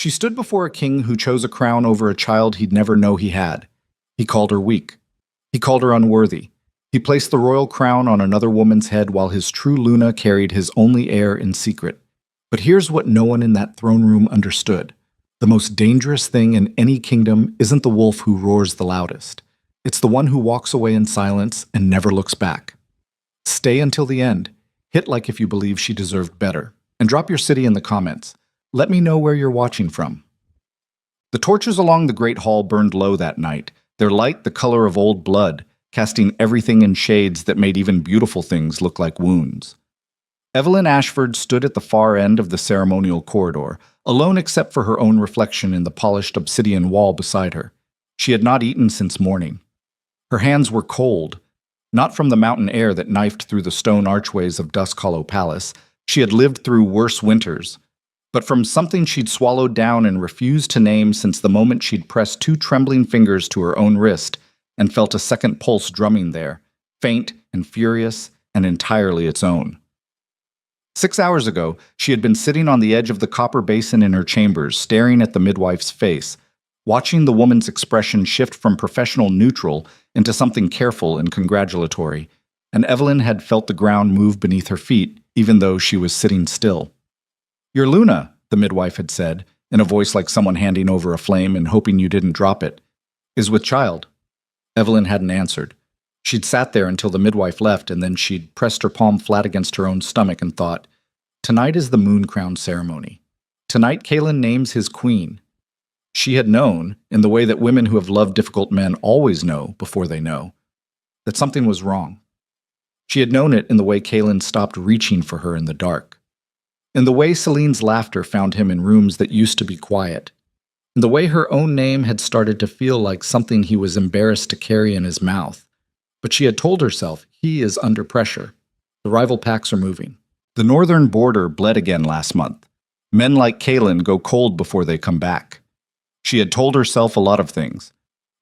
She stood before a king who chose a crown over a child he'd never know he had. He called her weak. He called her unworthy. He placed the royal crown on another woman's head while his true Luna carried his only heir in secret. But here's what no one in that throne room understood. The most dangerous thing in any kingdom isn't the wolf who roars the loudest. It's the one who walks away in silence and never looks back. Stay until the end. Hit like if you believe she deserved better. And drop your city in the comments. Let me know where you're watching from. The torches along the Great Hall burned low that night, their light the color of old blood, casting everything in shades that made even beautiful things look like wounds. Evelyn Ashford stood at the far end of the ceremonial corridor, alone except for her own reflection in the polished obsidian wall beside her. She had not eaten since morning. Her hands were cold, not from the mountain air that knifed through the stone archways of Dusk Hollow Palace. She had lived through worse winters, but from something she'd swallowed down and refused to name since the moment she'd pressed two trembling fingers to her own wrist and felt a second pulse drumming there, faint and furious and entirely its own. 6 hours ago, she had been sitting on the edge of the copper basin in her chambers, staring at the midwife's face, watching the woman's expression shift from professional neutral into something careful and congratulatory, and Evelyn had felt the ground move beneath her feet, even though she was sitting still. "Your Luna," the midwife had said, in a voice like someone handing over a flame and hoping you didn't drop it, "is with child." Evelyn hadn't answered. She'd sat there until the midwife left, and then she'd pressed her palm flat against her own stomach and thought, tonight is the moon crown ceremony. Tonight Kaelin names his queen. She had known, in the way that women who have loved difficult men always know before they know, that something was wrong. She had known it in the way Kaelin stopped reaching for her in the dark. In the way Celine's laughter found him in rooms that used to be quiet. In the way her own name had started to feel like something he was embarrassed to carry in his mouth. But she had told herself he is under pressure. The rival packs are moving. The northern border bled again last month. Men like Kaelin go cold before they come back. She had told herself a lot of things.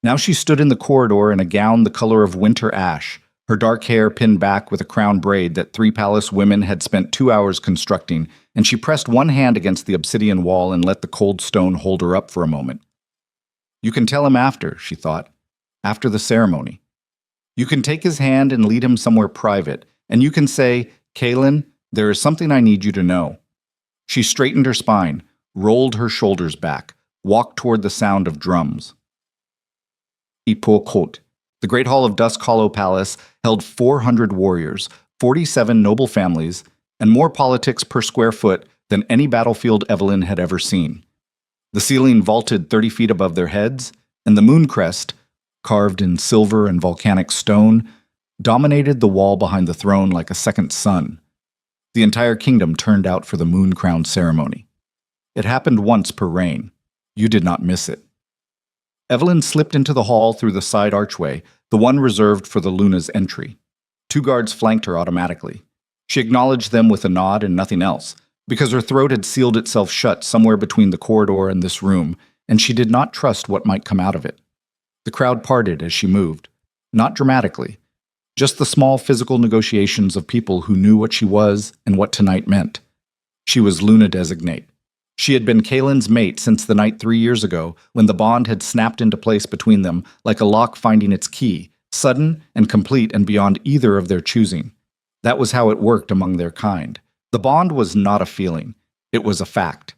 Now she stood in the corridor in a gown the color of winter ash, her dark hair pinned back with a crown braid that 3 palace women had spent 2 hours constructing, and she pressed one hand against the obsidian wall and let the cold stone hold her up for a moment. You can tell him after, she thought, after the ceremony. You can take his hand and lead him somewhere private, and you can say, "Kaelin, there is something I need you to know." She straightened her spine, rolled her shoulders back, walked toward the sound of drums. Ipokot. The Great Hall of Dusk Hollow Palace held 400 warriors, 47 noble families, and more politics per square foot than any battlefield Evelyn had ever seen. The ceiling vaulted 30 feet above their heads, and the moon crest, carved in silver and volcanic stone, dominated the wall behind the throne like a second sun. The entire kingdom turned out for the moon crown ceremony. It happened once per reign. You did not miss it. Evelyn slipped into the hall through the side archway, the one reserved for the Luna's entry. 2 guards flanked her automatically. She acknowledged them with a nod and nothing else, because her throat had sealed itself shut somewhere between the corridor and this room, and she did not trust what might come out of it. The crowd parted as she moved, not dramatically, just the small physical negotiations of people who knew what she was and what tonight meant. She was Luna Designate. She had been Kaelin's mate since the night 3 years ago, when the bond had snapped into place between them like a lock finding its key, sudden and complete and beyond either of their choosing. That was how it worked among their kind. The bond was not a feeling. It was a fact.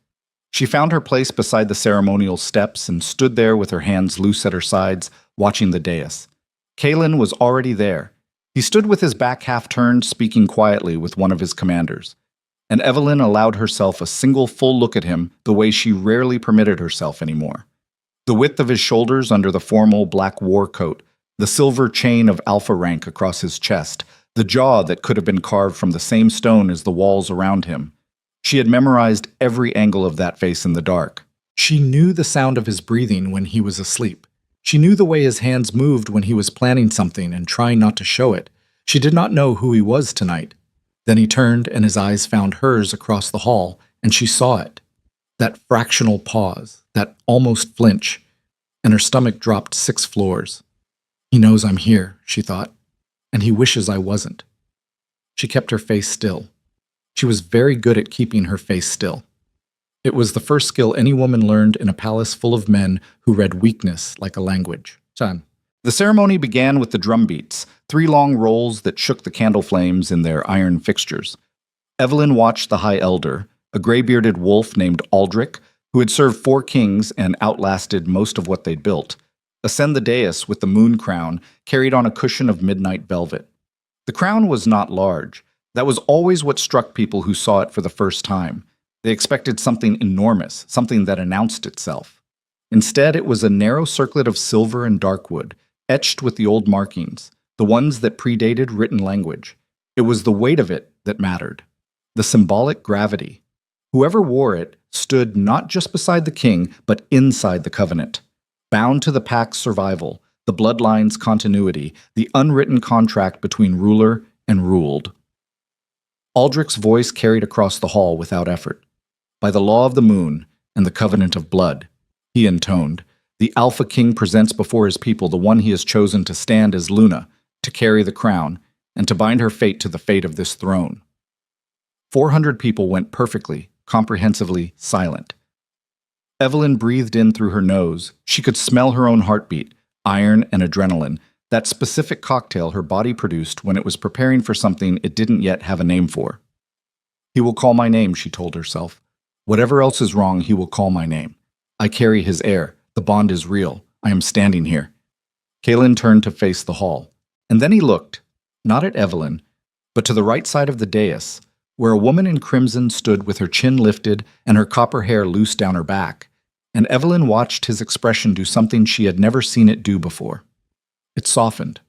She found her place beside the ceremonial steps and stood there with her hands loose at her sides, watching the dais. Kaelin was already there. He stood with his back half turned, speaking quietly with one of his commanders. And Evelyn allowed herself a single full look at him the way she rarely permitted herself anymore. The width of his shoulders under the formal black war coat, the silver chain of alpha rank across his chest, the jaw that could have been carved from the same stone as the walls around him. She had memorized every angle of that face in the dark. She knew the sound of his breathing when he was asleep. She knew the way his hands moved when he was planning something and trying not to show it. She did not know who he was tonight. Then he turned and his eyes found hers across the hall, and she saw it. That fractional pause, that almost flinch, and her stomach dropped 6 floors. He knows I'm here, she thought, and he wishes I wasn't. She kept her face still. She was very good at keeping her face still. It was the first skill any woman learned in a palace full of men who read weakness like a language. Chan. The ceremony began with the drum beats, 3 long rolls that shook the candle flames in their iron fixtures. Evelyn watched the High Elder, a gray-bearded wolf named Aldrich, who had served 4 kings and outlasted most of what they'd built, ascend the dais with the moon crown carried on a cushion of midnight velvet. The crown was not large. That was always what struck people who saw it for the first time. They expected something enormous, something that announced itself. Instead, it was a narrow circlet of silver and darkwood, etched with the old markings, the ones that predated written language. It was the weight of it that mattered, the symbolic gravity. Whoever wore it stood not just beside the king, but inside the covenant, bound to the pack's survival, the bloodline's continuity, the unwritten contract between ruler and ruled. Aldrich's voice carried across the hall without effort. By the law of the moon and the covenant of blood, he intoned, the Alpha King presents before his people the one he has chosen to stand as Luna, to carry the crown, and to bind her fate to the fate of this throne. 400 people went perfectly, comprehensively silent. Evelyn breathed in through her nose. She could smell her own heartbeat, iron and adrenaline, that specific cocktail her body produced when it was preparing for something it didn't yet have a name for. He will call my name, she told herself. Whatever else is wrong, he will call my name. I carry his heir. The bond is real. I am standing here. Kaelin turned to face the hall. And then he looked, not at Evelyn, but to the right side of the dais, where a woman in crimson stood with her chin lifted and her copper hair loose down her back, and Evelyn watched his expression do something she had never seen it do before. It softened.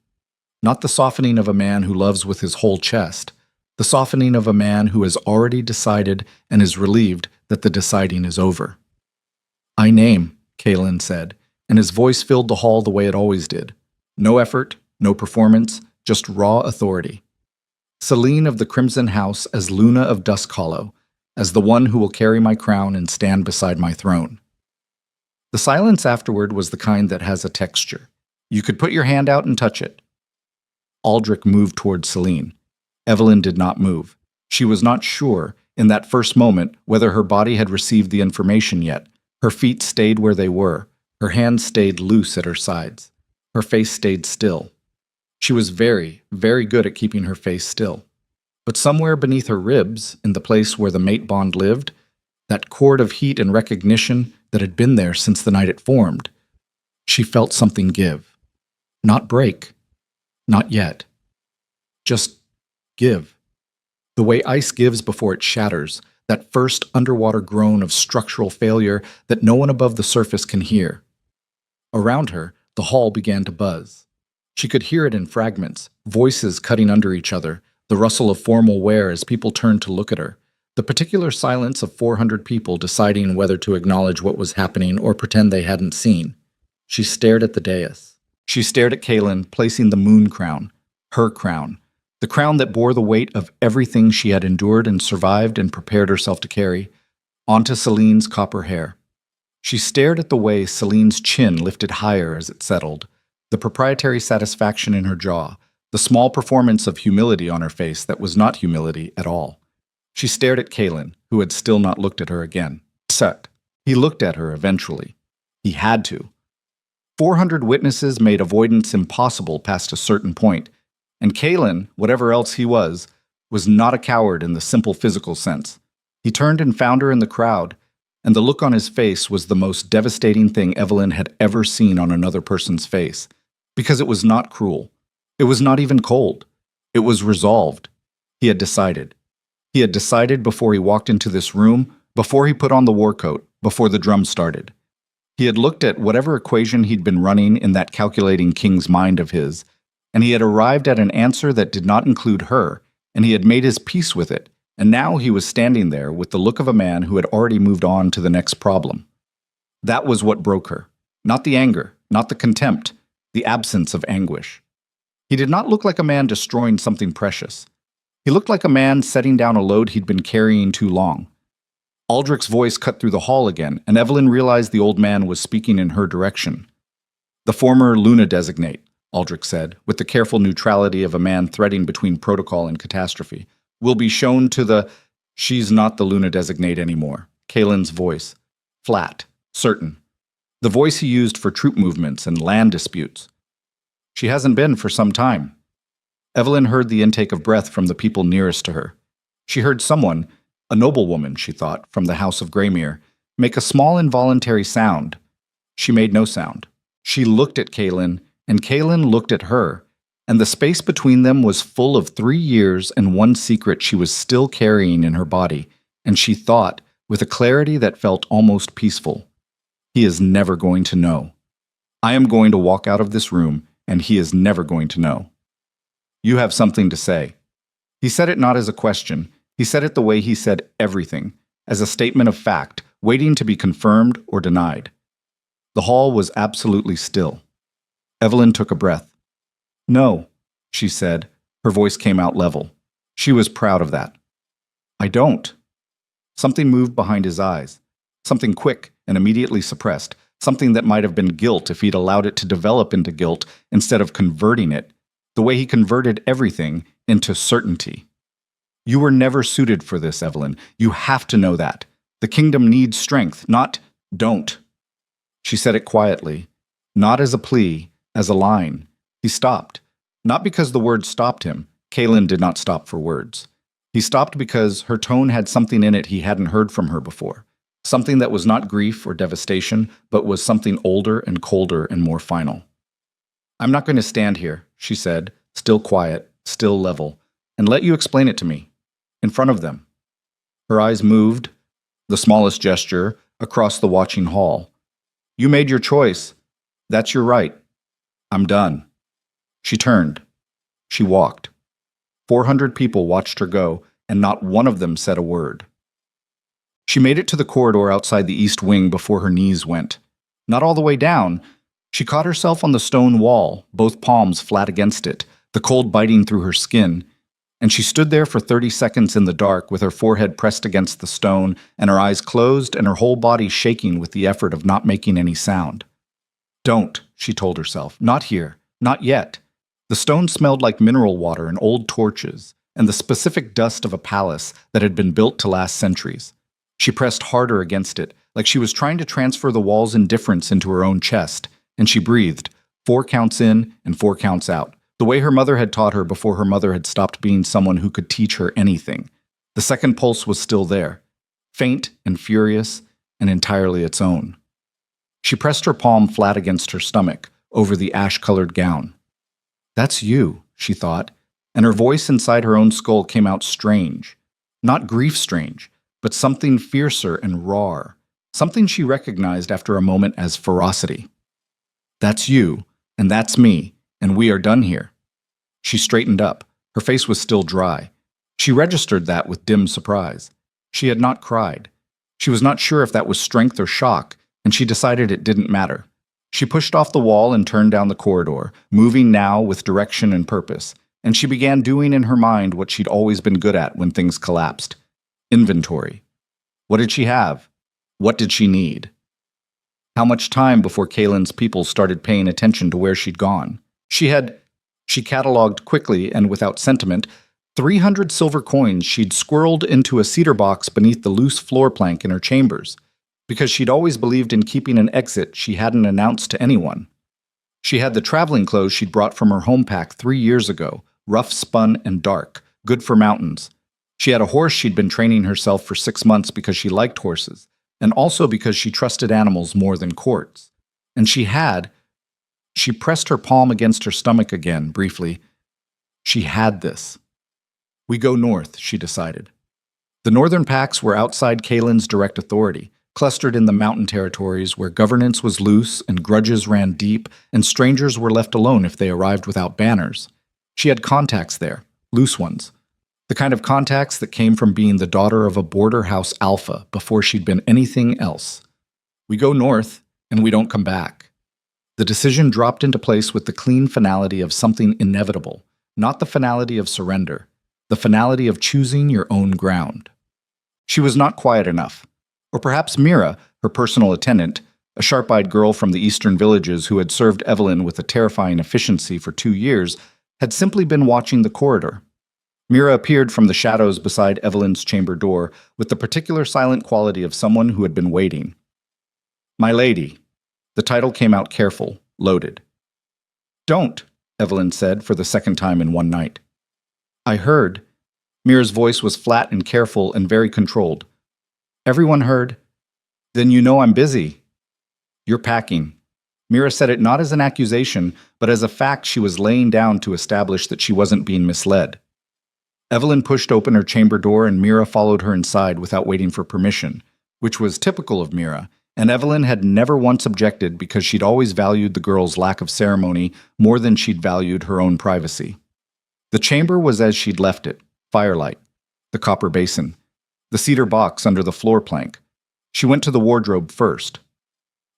Not the softening of a man who loves with his whole chest, the softening of a man who has already decided and is relieved that the deciding is over. I name, Kaelin said, and his voice filled the hall the way it always did. No effort, no performance, just raw authority. Selene of the Crimson House as Luna of Dusk Hollow, as the one who will carry my crown and stand beside my throne. The silence afterward was the kind that has a texture. You could put your hand out and touch it. Aldrich moved toward Selene. Evelyn did not move. She was not sure, in that first moment, whether her body had received the information yet. Her feet stayed where they were. Her hands stayed loose at her sides. Her face stayed still. She was very, very good at keeping her face still. But somewhere beneath her ribs, in the place where the mate bond lived, that cord of heat and recognition that had been there since the night it formed, she felt something give. Not break. Not yet. Just give. The way ice gives before it shatters, that first underwater groan of structural failure that no one above the surface can hear. Around her, the hall began to buzz. She could hear it in fragments, voices cutting under each other, the rustle of formal wear as people turned to look at her, the particular silence of 400 people deciding whether to acknowledge what was happening or pretend they hadn't seen. She stared at the dais. She stared at Kaelin, placing the moon crown, her crown, the crown that bore the weight of everything she had endured and survived and prepared herself to carry, onto Selene's copper hair. She stared at the way Selene's chin lifted higher as it settled, the proprietary satisfaction in her jaw, the small performance of humility on her face that was not humility at all. She stared at Kaelin, who had still not looked at her again. Set. He looked at her eventually. He had to. 400 witnesses made avoidance impossible past a certain point, and Kaelin, whatever else he was not a coward in the simple physical sense. He turned and found her in the crowd, and the look on his face was the most devastating thing Evelyn had ever seen on another person's face, because it was not cruel. It was not even cold. It was resolved. He had decided. He had decided before he walked into this room, before he put on the war coat, before the drum started. He had looked at whatever equation he'd been running in that calculating king's mind of his, and he had arrived at an answer that did not include her, and he had made his peace with it, and now he was standing there with the look of a man who had already moved on to the next problem. That was what broke her. Not the anger, not the contempt, the absence of anguish. He did not look like a man destroying something precious. He looked like a man setting down a load he'd been carrying too long. Aldrich's voice cut through the hall again, and Evelyn realized the old man was speaking in her direction. The former Luna designate, Aldrich said, with the careful neutrality of a man threading between protocol and catastrophe, will be shown to the... She's not the Luna designate anymore. Kalen's voice. Flat, certain. The voice he used for troop movements and land disputes. She hasn't been for some time. Evelyn heard the intake of breath from the people nearest to her. She heard someone, a noblewoman, she thought, from the house of Greymere, make a small involuntary sound. She made no sound. She looked at Kalen, and Kalen looked at her, and the space between them was full of 3 years and one secret she was still carrying in her body, and she thought, with a clarity that felt almost peaceful, he is never going to know. I am going to walk out of this room, and he is never going to know. You have something to say. He said it not as a question. He said it the way he said everything, as a statement of fact, waiting to be confirmed or denied. The hall was absolutely still. Evelyn took a breath. No, she said. Her voice came out level. She was proud of that. I don't. Something moved behind his eyes. Something quick and immediately suppressed. Something that might have been guilt if he'd allowed it to develop into guilt instead of converting it, the way he converted everything into certainty. You were never suited for this, Evelyn. You have to know that. The kingdom needs strength, not don't. She said it quietly, not as a plea, as a line. He stopped. Not because the words stopped him. Kalen did not stop for words. He stopped because her tone had something in it he hadn't heard from her before. Something that was not grief or devastation, but was something older and colder and more final. I'm not going to stand here, she said, still quiet, still level, and let you explain it to me, in front of them. Her eyes moved, the smallest gesture, across the watching hall. You made your choice. That's your right. I'm done. She turned. She walked. 400 people watched her go, and not one of them said a word. She made it to the corridor outside the east wing before her knees went. Not all the way down. She caught herself on the stone wall, both palms flat against it, the cold biting through her skin, and she stood there for 30 seconds in the dark with her forehead pressed against the stone and her eyes closed and her whole body shaking with the effort of not making any sound. Don't, she told herself. Not here. Not yet. The stone smelled like mineral water and old torches, and the specific dust of a palace that had been built to last centuries. She pressed harder against it, like she was trying to transfer the wall's indifference into her own chest, and she breathed, 4 counts in and 4 counts out, the way her mother had taught her before her mother had stopped being someone who could teach her anything. The second pulse was still there, faint and furious and entirely its own. She pressed her palm flat against her stomach, over the ash-colored gown. That's you, she thought, and her voice inside her own skull came out strange. Not grief-strange, but something fiercer and raw, something she recognized after a moment as ferocity. That's you, and that's me, and we are done here. She straightened up. Her face was still dry. She registered that with dim surprise. She had not cried. She was not sure if that was strength or shock, and she decided it didn't matter. She pushed off the wall and turned down the corridor, moving now with direction and purpose, and she began doing in her mind what she'd always been good at when things collapsed. Inventory. What did she have? What did she need? How much time before Kalen's people started paying attention to where she'd gone? She cataloged quickly and without sentiment, 300 silver coins she'd squirreled into a cedar box beneath the loose floor plank in her chambers, because she'd always believed in keeping an exit she hadn't announced to anyone. She had the traveling clothes she'd brought from her home pack 3 years ago, rough spun and dark, good for mountains. She had a horse she'd been training herself for 6 months because she liked horses, and also because she trusted animals more than courts. And she pressed her palm against her stomach again, briefly. She had this. We go north, she decided. The northern packs were outside Kalen's direct authority, clustered in the mountain territories where governance was loose and grudges ran deep and strangers were left alone if they arrived without banners. She had contacts there, loose ones. The kind of contacts that came from being the daughter of a border house alpha before she'd been anything else. We go north, and we don't come back. The decision dropped into place with the clean finality of something inevitable, not the finality of surrender, the finality of choosing your own ground. She was not quiet enough. Or perhaps Mira, her personal attendant, a sharp-eyed girl from the eastern villages who had served Evelyn with a terrifying efficiency for 2 years, had simply been watching the corridor. Mira appeared from the shadows beside Evelyn's chamber door with the particular silent quality of someone who had been waiting. My lady. The title came out careful, loaded. Don't, Evelyn said for the second time in one night. I heard. Mira's voice was flat and careful and very controlled. Everyone heard. Then you know I'm busy. You're packing. Mira said it not as an accusation, but as a fact she was laying down to establish that she wasn't being misled. Evelyn pushed open her chamber door and Mira followed her inside without waiting for permission, which was typical of Mira, and Evelyn had never once objected because she'd always valued the girl's lack of ceremony more than she'd valued her own privacy. The chamber was as she'd left it, firelight, the copper basin, the cedar box under the floor plank. She went to the wardrobe first.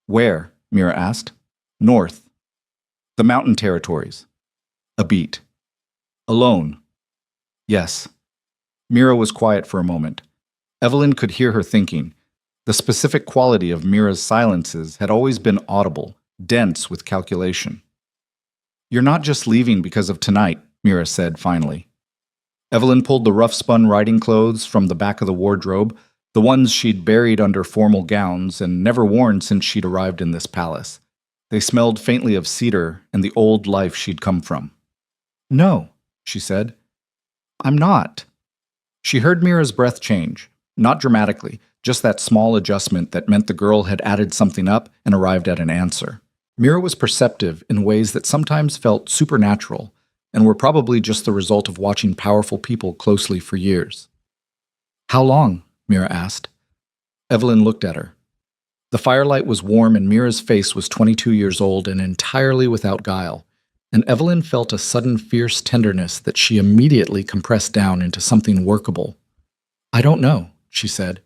Where? Mira asked. North. The mountain territories. A beat. Alone. Yes. Mira was quiet for a moment. Evelyn could hear her thinking. The specific quality of Mira's silences had always been audible, dense with calculation. You're not just leaving because of tonight, Mira said finally. Evelyn pulled the rough-spun riding clothes from the back of the wardrobe, the ones she'd buried under formal gowns and never worn since she'd arrived in this palace. They smelled faintly of cedar and the old life she'd come from. No, she said. I'm not. She heard Mira's breath change, not dramatically, just that small adjustment that meant the girl had added something up and arrived at an answer. Mira was perceptive in ways that sometimes felt supernatural and were probably just the result of watching powerful people closely for years. How long? Mira asked. Evelyn looked at her. The firelight was warm and Mira's face was 22 years old and entirely without guile, and Evelyn felt a sudden fierce tenderness that she immediately compressed down into something workable. I don't know, she said.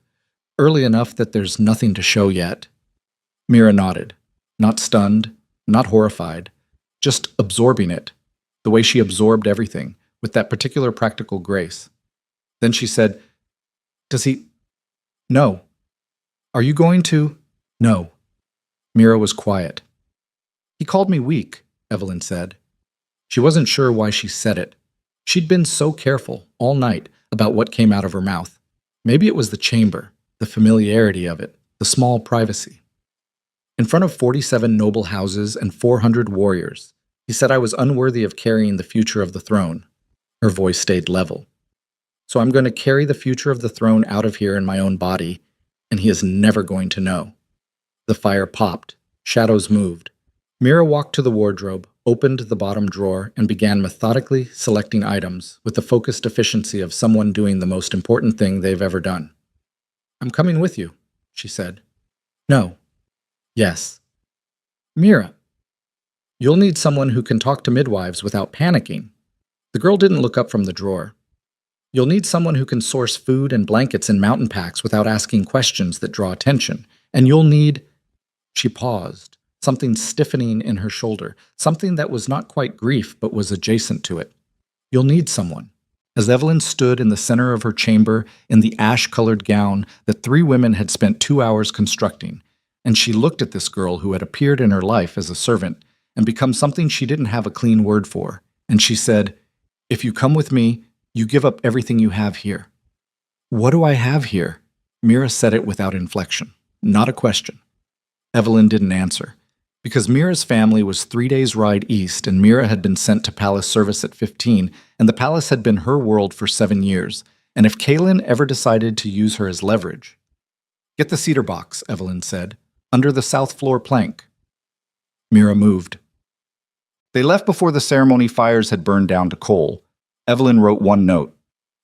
Early enough that there's nothing to show yet. Mira nodded, not stunned, not horrified, just absorbing it, the way she absorbed everything, with that particular practical grace. Then she said, Does he... No. Are you going to... No. Mira was quiet. He called me weak, Evelyn said. She wasn't sure why she said it. She'd been so careful, all night, about what came out of her mouth. Maybe it was the chamber, the familiarity of it, the small privacy. In front of 47 noble houses and 400 warriors, he said I was unworthy of carrying the future of the throne. Her voice stayed level. So I'm going to carry the future of the throne out of here in my own body, and he is never going to know. The fire popped. Shadows moved. Mira walked to the wardrobe, opened the bottom drawer, and began methodically selecting items with the focused efficiency of someone doing the most important thing they've ever done. I'm coming with you, she said. No. Yes. Mira. You'll need someone who can talk to midwives without panicking. The girl didn't look up from the drawer. You'll need someone who can source food and blankets in mountain packs without asking questions that draw attention. And you'll need... She paused, something stiffening in her shoulder, something that was not quite grief but was adjacent to it. You'll need someone. As Evelyn stood in the center of her chamber in the ash-colored gown that 3 women had spent 2 hours constructing, and she looked at this girl who had appeared in her life as a servant and become something she didn't have a clean word for, and she said, If you come with me, you give up everything you have here. What do I have here? Mira said it without inflection, not a question. Evelyn didn't answer. Because Mira's family was 3 days' ride east and Mira had been sent to palace service at 15, and the palace had been her world for 7 years, and if Kaelin ever decided to use her as leverage... Get the cedar box, Evelyn said, under the south floor plank. Mira moved. They left before the ceremony fires had burned down to coal. Evelyn wrote one note.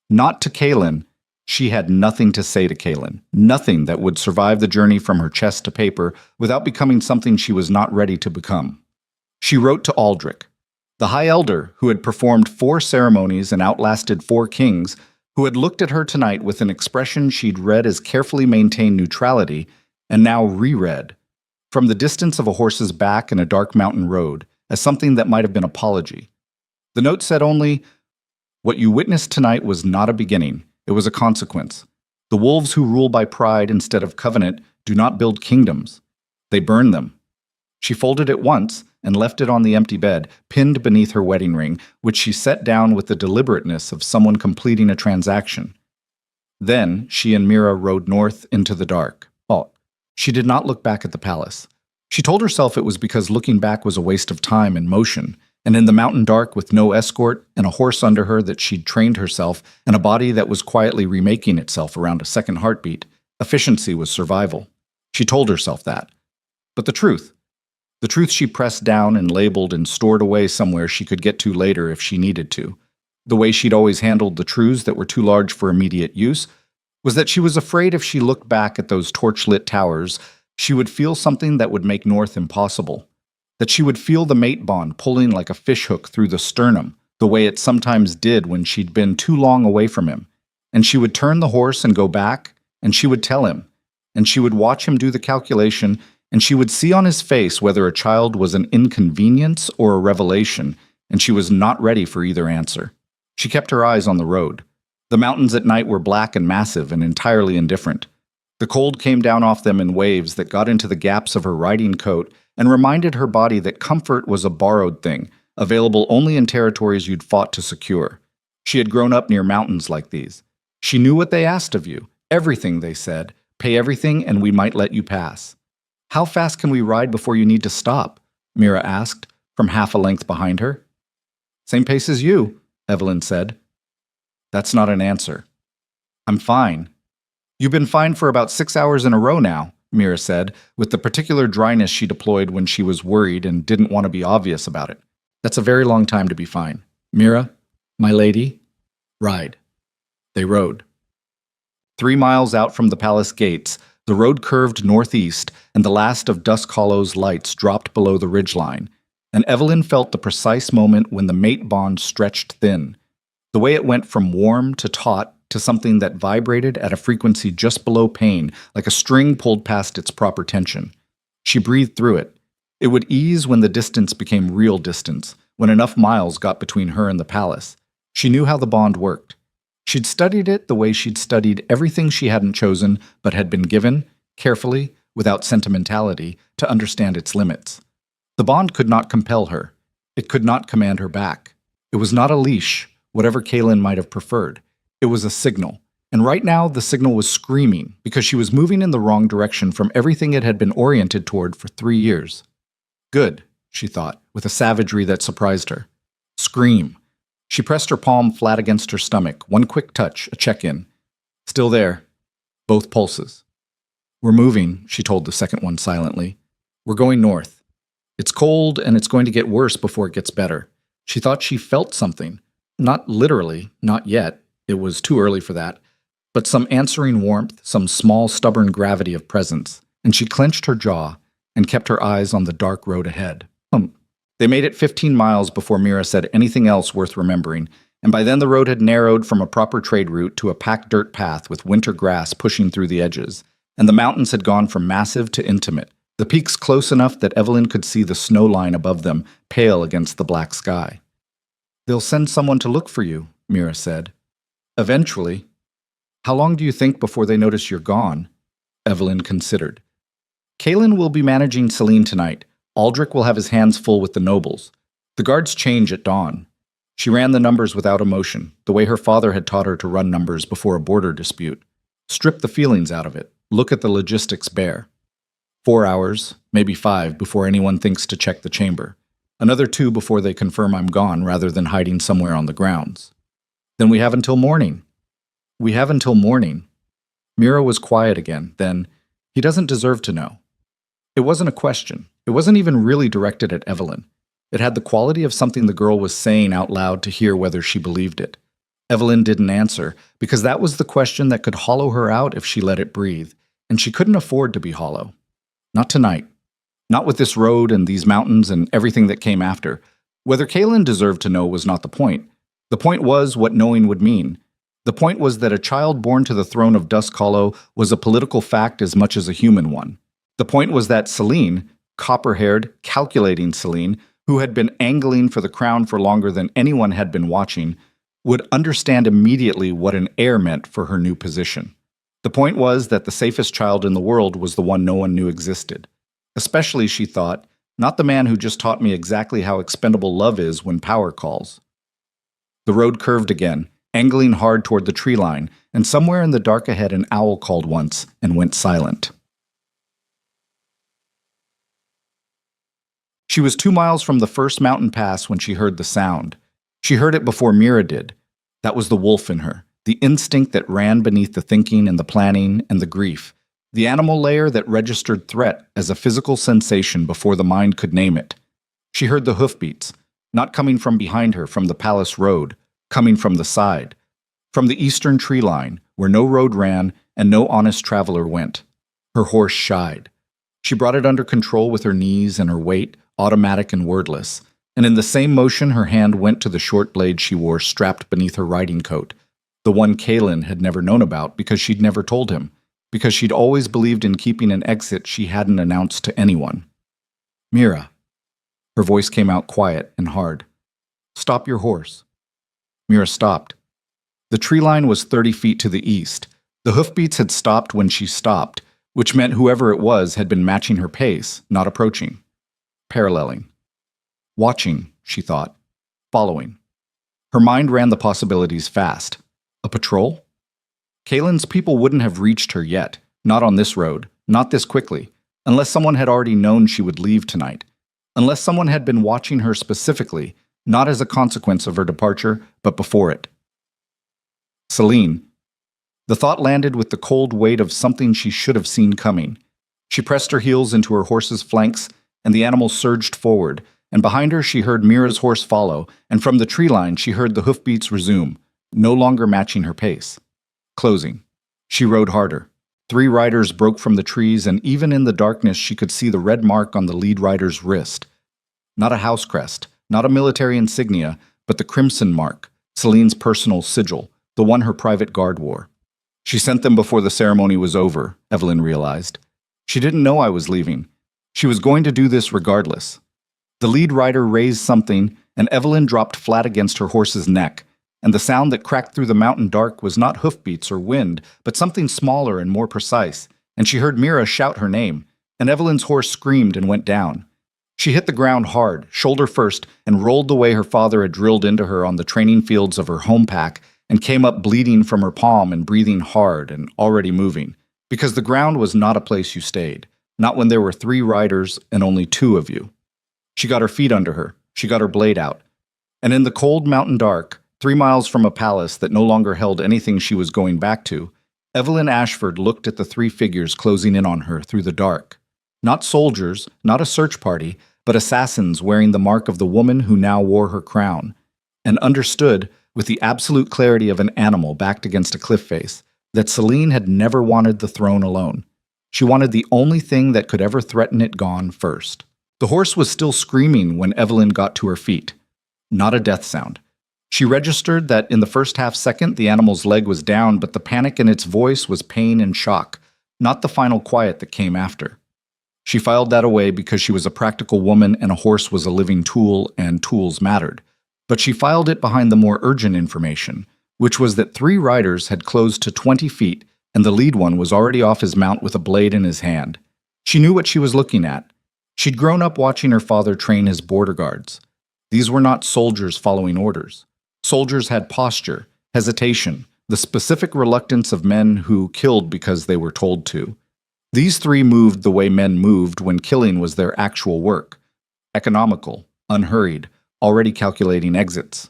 Not to Kaelin. She had nothing to say to Kaelin, nothing that would survive the journey from her chest to paper without becoming something she was not ready to become. She wrote to Aldrich, the High Elder who had performed 4 ceremonies and outlasted 4 kings, who had looked at her tonight with an expression she'd read as carefully maintained neutrality and now reread, from the distance of a horse's back in a dark mountain road, as something that might have been apology. The note said only, What you witnessed tonight was not a beginning. It was a consequence. The wolves who rule by pride instead of covenant do not build kingdoms. They burn them. She folded it once and left it on the empty bed, pinned beneath her wedding ring, which she set down with the deliberateness of someone completing a transaction. Then she and Mira rode north into the dark. Oh, she did not look back at the palace. She told herself it was because looking back was a waste of time and motion, and in the mountain dark with no escort and a horse under her that she'd trained herself and a body that was quietly remaking itself around a second heartbeat, efficiency was survival. She told herself that. But the truth she pressed down and labeled and stored away somewhere she could get to later if she needed to, the way she'd always handled the truths that were too large for immediate use, was that she was afraid if she looked back at those torch-lit towers, she would feel something that would make North impossible. That she would feel the mate bond pulling like a fishhook through the sternum, the way it sometimes did when she'd been too long away from him. And she would turn the horse and go back, and she would tell him, and she would watch him do the calculation, and she would see on his face whether a child was an inconvenience or a revelation, and she was not ready for either answer. She kept her eyes on the road. The mountains at night were black and massive and entirely indifferent. The cold came down off them in waves that got into the gaps of her riding coat and reminded her body that comfort was a borrowed thing, available only in territories you'd fought to secure. She had grown up near mountains like these. She knew what they asked of you, everything they said, pay everything and we might let you pass. How fast can we ride before you need to stop? Mira asked, from half a length behind her. Same pace as you, Evelyn said. That's not an answer. I'm fine. You've been fine for about 6 hours in a row now, Mira said, with the particular dryness she deployed when she was worried and didn't want to be obvious about it. That's a very long time to be fine. Mira, my lady, ride. They rode. 3 miles out from the palace gates, the road curved northeast, and the last of Dusk Hollow's lights dropped below the ridgeline, and Evelyn felt the precise moment when the mate bond stretched thin, the way it went from warm to taut to something that vibrated at a frequency just below pain, like a string pulled past its proper tension. She breathed through it. It would ease when the distance became real distance, when enough miles got between her and the palace. She knew how the bond worked. She'd studied it the way she'd studied everything she hadn't chosen but had been given, carefully, without sentimentality, to understand its limits. The bond could not compel her. It could not command her back. It was not a leash, whatever Kaylin might have preferred. It was a signal. And right now, the signal was screaming because she was moving in the wrong direction from everything it had been oriented toward for 3 years. Good, she thought, with a savagery that surprised her. Scream. She pressed her palm flat against her stomach, one quick touch, a check-in. Still there. Both pulses. We're moving, she told the second one silently. We're going north. It's cold, and it's going to get worse before it gets better. She thought she felt something. Not literally, not yet. It was too early for that. But some answering warmth, some small, stubborn gravity of presence, and she clenched her jaw and kept her eyes on the dark road ahead. They made it 15 miles before Mira said anything else worth remembering, and by then the road had narrowed from a proper trade route to a packed dirt path with winter grass pushing through the edges, and the mountains had gone from massive to intimate, the peaks close enough that Evelyn could see the snow line above them, pale against the black sky. They'll send someone to look for you, Mira said. Eventually. How long do you think before they notice you're gone? Evelyn considered. Kaylin will be managing Celine tonight. Aldrich will have his hands full with the nobles. The guards change at dawn. She ran the numbers without emotion, the way her father had taught her to run numbers before a border dispute. Strip the feelings out of it. Look at the logistics bare. 4 hours, maybe 5, before anyone thinks to check the chamber. Another 2 before they confirm I'm gone rather than hiding somewhere on the grounds. Then we have until morning. We have until morning. Mira was quiet again, then, he doesn't deserve to know. It wasn't a question. It wasn't even really directed at Evelyn. It had the quality of something the girl was saying out loud to hear whether she believed it. Evelyn didn't answer, because that was the question that could hollow her out if she let it breathe, and she couldn't afford to be hollow. Not tonight. Not with this road and these mountains and everything that came after. Whether Kaylin deserved to know was not the point. The point was what knowing would mean. The point was that a child born to the throne of Dusk Hollow was a political fact as much as a human one. The point was that Celine, copper-haired, calculating Celine, who had been angling for the crown for longer than anyone had been watching, would understand immediately what an heir meant for her new position. The point was that the safest child in the world was the one no one knew existed. Especially, she thought, Not the man who just taught me exactly how expendable love is when power calls. The road curved again, angling hard toward the tree line, and somewhere in the dark ahead an owl called once and went silent. She was 2 miles from the first mountain pass when she heard the sound. She heard it before Mira did. That was the wolf in her, the instinct that ran beneath the thinking and the planning and the grief, the animal layer that registered threat as a physical sensation before the mind could name it. She heard the hoofbeats, not coming from behind her from the palace road, coming from the side, from the eastern tree line, where no road ran and no honest traveler went. Her horse shied. She brought it under control with her knees and her weight, automatic and wordless, and in the same motion her hand went to the short blade she wore strapped beneath her riding coat, the one Kaelin had never known about because she'd never told him, because she'd always believed in keeping an exit she hadn't announced to anyone. "Mira." Her voice came out quiet and hard. "Stop your horse." Mira stopped. The tree line was 30 feet to the east. The hoofbeats had stopped when she stopped, which meant whoever it was had been matching her pace, not approaching. Paralleling. Watching, she thought. Following. Her mind ran the possibilities fast. A patrol? Kaelin's people wouldn't have reached her yet, not on this road, not this quickly, unless someone had already known she would leave tonight, unless someone had been watching her specifically, not as a consequence of her departure, but before it. Celine. The thought landed with the cold weight of something she should have seen coming. She pressed her heels into her horse's flanks, and the animal surged forward, and behind her she heard Mira's horse follow, and from the tree line she heard the hoofbeats resume, no longer matching her pace. Closing. She rode harder. 3 riders broke from the trees, and even in the darkness she could see the red mark on the lead rider's wrist. Not a house crest, not a military insignia, but the crimson mark, Celine's personal sigil, the one her private guard wore. She sent them before the ceremony was over, Evelyn realized. She didn't know I was leaving. She was going to do this regardless. The lead rider raised something, and Evelyn dropped flat against her horse's neck, and the sound that cracked through the mountain dark was not hoofbeats or wind, but something smaller and more precise, and she heard Mira shout her name, and Evelyn's horse screamed and went down. She hit the ground hard, shoulder first, and rolled the way her father had drilled into her on the training fields of her home pack, and came up bleeding from her palm and breathing hard and already moving, because the ground was not a place you stayed, not when there were 3 riders and only 2 of you. She got her feet under her, she got her blade out, and in the cold mountain dark, 3 miles from a palace that no longer held anything she was going back to, Evelyn Ashford looked at the 3 figures closing in on her through the dark. Not soldiers, not a search party, but assassins wearing the mark of the woman who now wore her crown, and understood, with the absolute clarity of an animal backed against a cliff face, that Celine had never wanted the throne alone. She wanted the only thing that could ever threaten it gone first. The horse was still screaming when Evelyn got to her feet. Not a death sound. She registered that in the first half-second the animal's leg was down, but the panic in its voice was pain and shock, not the final quiet that came after. She filed that away because she was a practical woman and a horse was a living tool and tools mattered. But she filed it behind the more urgent information, which was that 3 riders had closed to 20 feet and the lead one was already off his mount with a blade in his hand. She knew what she was looking at. She'd grown up watching her father train his border guards. These were not soldiers following orders. Soldiers had posture, hesitation, the specific reluctance of men who killed because they were told to. These 3 moved the way men moved when killing was their actual work. Economical, unhurried, already calculating exits.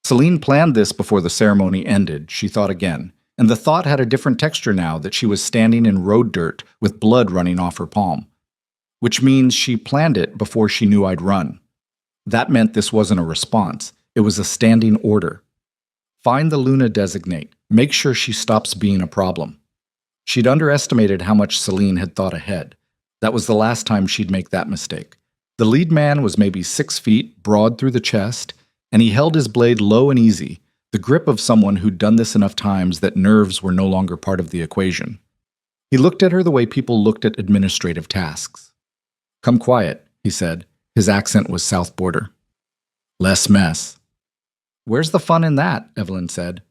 Celine planned this before the ceremony ended, she thought again, and the thought had a different texture now that she was standing in road dirt with blood running off her palm. Which means she planned it before she knew I'd run. That meant this wasn't a response, it was a standing order. Find the Luna designate, make sure she stops being a problem. She'd underestimated how much Celine had thought ahead. That was the last time she'd make that mistake. The lead man was maybe 6 feet, broad through the chest, and he held his blade low and easy, the grip of someone who'd done this enough times that nerves were no longer part of the equation. He looked at her the way people looked at administrative tasks. "Come quiet," he said. His accent was South Border. "Less mess." "Where's the fun in that?" Evelyn said.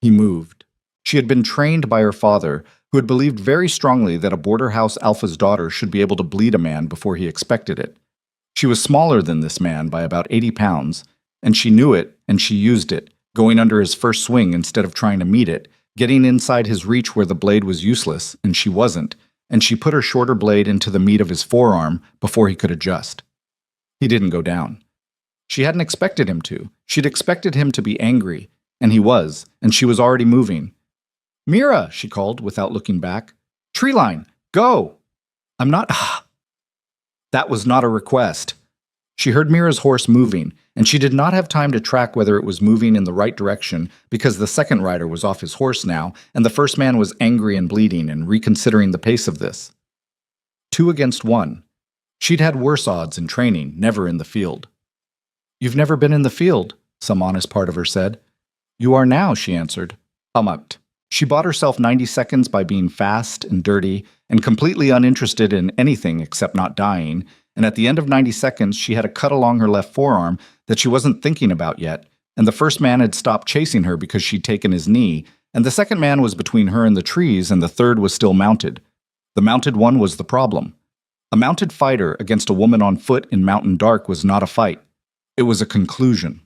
He moved. She had been trained by her father, who had believed very strongly that a border house alpha's daughter should be able to bleed a man before he expected it. She was smaller than this man by about 80 pounds, and she knew it and she used it, going under his first swing instead of trying to meet it, getting inside his reach where the blade was useless, and she wasn't, and she put her shorter blade into the meat of his forearm before he could adjust. He didn't go down. She hadn't expected him to. She'd expected him to be angry, and he was, and she was already moving. "Mira," she called without looking back. "Tree line, go!" "I'm not—" That was not a request. She heard Mira's horse moving, and she did not have time to track whether it was moving in the right direction because the second rider was off his horse now, and the first man was angry and bleeding and reconsidering the pace of this. 2 against 1. She'd had worse odds in training, never in the field. "You've never been in the field," some honest part of her said. "You are now," she answered. Hummucked. She bought herself 90 seconds by being fast and dirty and completely uninterested in anything except not dying, and at the end of 90 seconds she had a cut along her left forearm that she wasn't thinking about yet, and the first man had stopped chasing her because she'd taken his knee, and the second man was between her and the trees, and the third was still mounted. The mounted one was the problem. A mounted fighter against a woman on foot in mountain dark was not a fight. It was a conclusion.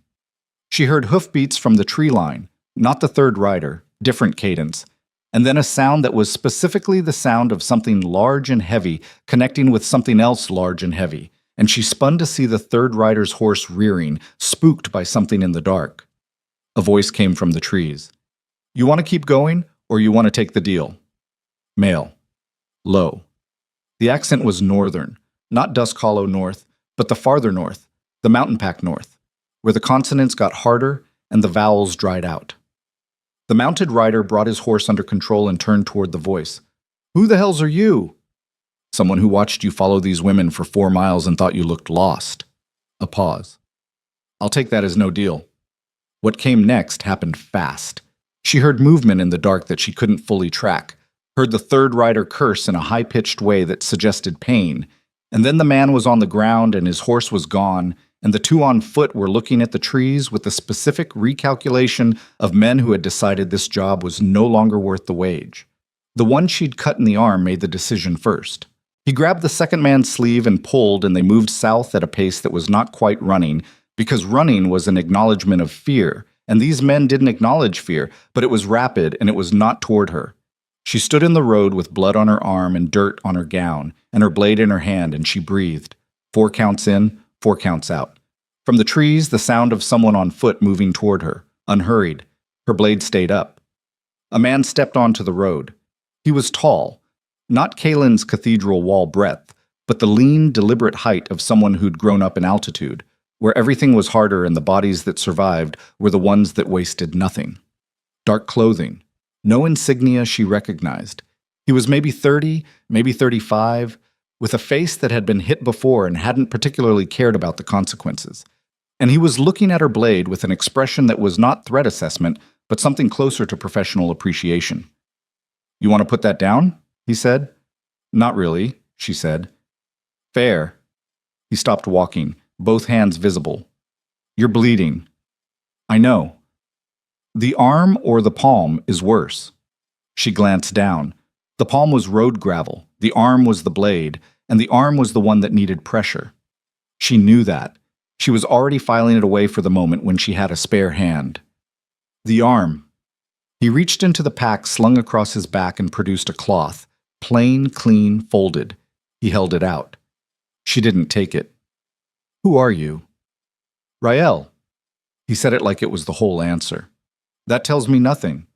She heard hoofbeats from the tree line, not the third rider, different cadence, and then a sound that was specifically the sound of something large and heavy connecting with something else large and heavy, and she spun to see the third rider's horse rearing, spooked by something in the dark. A voice came from the trees. "You want to keep going, or you want to take the deal?" Male. Low. The accent was northern, not Dusk Hollow north, but the farther north, the mountain pack north, where the consonants got harder and the vowels dried out. The mounted rider brought his horse under control and turned toward the voice. "Who the hells are you?" "Someone who watched you follow these women for 4 miles and thought you looked lost." A pause. "I'll take that as no deal." What came next happened fast. She heard movement in the dark that she couldn't fully track, heard the third rider curse in a high-pitched way that suggested pain, and then the man was on the ground and his horse was gone, and the 2 on foot were looking at the trees with the specific recalculation of men who had decided this job was no longer worth the wage. The one she'd cut in the arm made the decision first. He grabbed the second man's sleeve and pulled, and they moved south at a pace that was not quite running, because running was an acknowledgement of fear, and these men didn't acknowledge fear, but it was rapid and it was not toward her. She stood in the road with blood on her arm and dirt on her gown, and her blade in her hand, and she breathed. 4 counts in, 4 counts out. From the trees, the sound of someone on foot moving toward her, unhurried. Her blade stayed up. A man stepped onto the road. He was tall, not Kalen's cathedral wall breadth, but the lean, deliberate height of someone who'd grown up in altitude, where everything was harder and the bodies that survived were the ones that wasted nothing. Dark clothing. No insignia she recognized. He was maybe 30, maybe 35, with a face that had been hit before and hadn't particularly cared about the consequences. And he was looking at her blade with an expression that was not threat assessment, but something closer to professional appreciation. "You want to put that down?" he said. "Not really," she said. "Fair." He stopped walking, both hands visible. "You're bleeding." "I know." "The arm or the palm is worse." She glanced down. The palm was road gravel, the arm was the blade, and the arm was the one that needed pressure. She knew that. She was already filing it away for the moment when she had a spare hand. "The arm." He reached into the pack slung across his back and produced a cloth, plain, clean, folded. He held it out. She didn't take it. "Who are you?" "Rael." He said it like it was the whole answer. "That tells me nothing."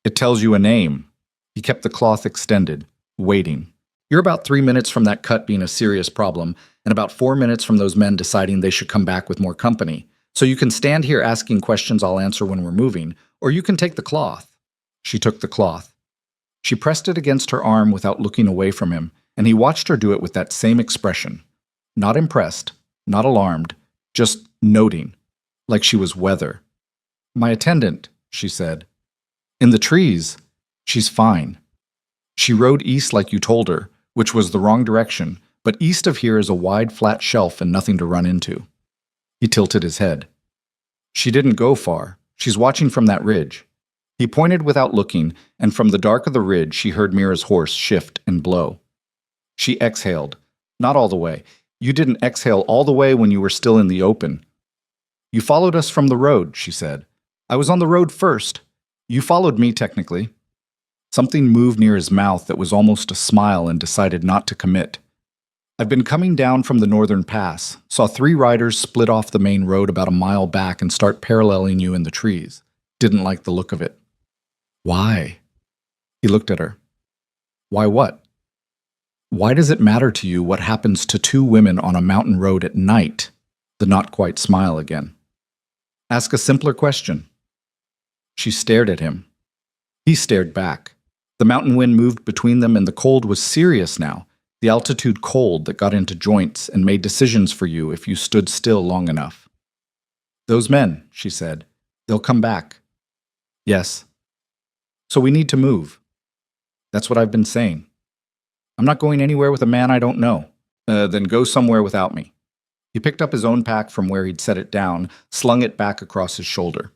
"It tells you a name." He kept the cloth extended, waiting. "You're about 3 minutes from that cut being a serious problem, and about 4 minutes from those men deciding they should come back with more company. So you can stand here asking questions I'll answer when we're moving, or you can take the cloth." She took the cloth. She pressed it against her arm without looking away from him, and he watched her do it with that same expression. Not impressed, not alarmed, just noting, like she was weather. "My attendant," she said. "In the trees. She's fine." She rode east like you told her, which was the wrong direction, but east of here is a wide, flat shelf and nothing to run into. He tilted his head. "She didn't go far. She's watching from that ridge." He pointed without looking, and from the dark of the ridge she heard Mira's horse shift and blow. She exhaled. Not all the way. You didn't exhale all the way when you were still in the open. You followed us from the road, she said. I was on the road first. You followed me, technically. Something moved near his mouth that was almost a smile and decided not to commit. I've been coming down from the northern pass, saw 3 riders split off the main road about a mile back and start paralleling you in the trees. Didn't like the look of it. Why? He looked at her. Why what? Why does it matter to you what happens to 2 women on a mountain road at night? The not quite smile again. Ask a simpler question. She stared at him. He stared back. The mountain wind moved between them and the cold was serious now. The altitude cold that got into joints and made decisions for you if you stood still long enough. Those men, she said, they'll come back. Yes. So we need to move. That's what I've been saying. I'm not going anywhere with a man I don't know. Then go somewhere without me. He picked up his own pack from where he'd set it down, slung it back across his shoulder.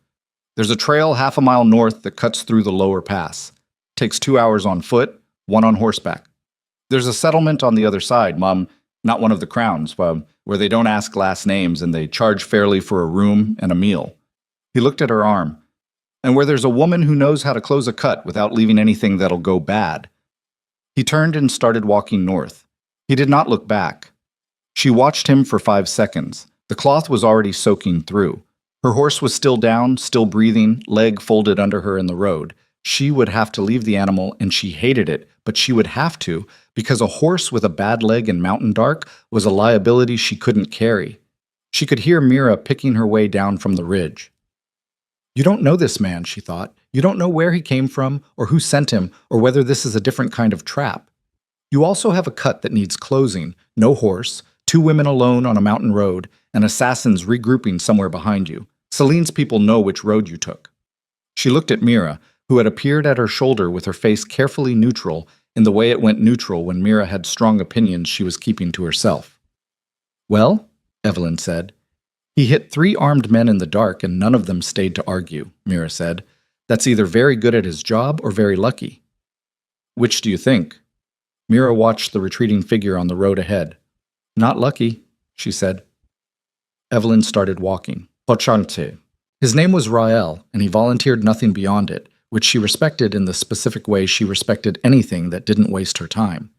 There's a trail half a mile north that cuts through the lower pass. Takes 2 hours on foot, 1 on horseback. There's a settlement on the other side, Mom, not one of the crowns, where they don't ask last names and they charge fairly for a room and a meal. He looked at her arm. And where there's a woman who knows how to close a cut without leaving anything that'll go bad. He turned and started walking north. He did not look back. She watched him for 5 seconds. The cloth was already soaking through. Her horse was still down, still breathing, leg folded under her in the road. She would have to leave the animal, and she hated it, but she would have to, because a horse with a bad leg in mountain dark was a liability she couldn't carry. She could hear Mira picking her way down from the ridge. You don't know this man, she thought. You don't know where he came from, or who sent him, or whether this is a different kind of trap. You also have a cut that needs closing, no horse, 2 women alone on a mountain road, and assassins regrouping somewhere behind you. Celine's people know which road you took. She looked at Mira, who had appeared at her shoulder with her face carefully neutral in the way it went neutral when Mira had strong opinions she was keeping to herself. Well, Evelyn said. He hit 3 armed men in the dark and none of them stayed to argue, Mira said. That's either very good at his job or very lucky. Which do you think? Mira watched the retreating figure on the road ahead. Not lucky, she said. Evelyn started walking. Pochante. His name was Rael, and he volunteered nothing beyond it, which she respected in the specific way she respected anything that didn't waste her time.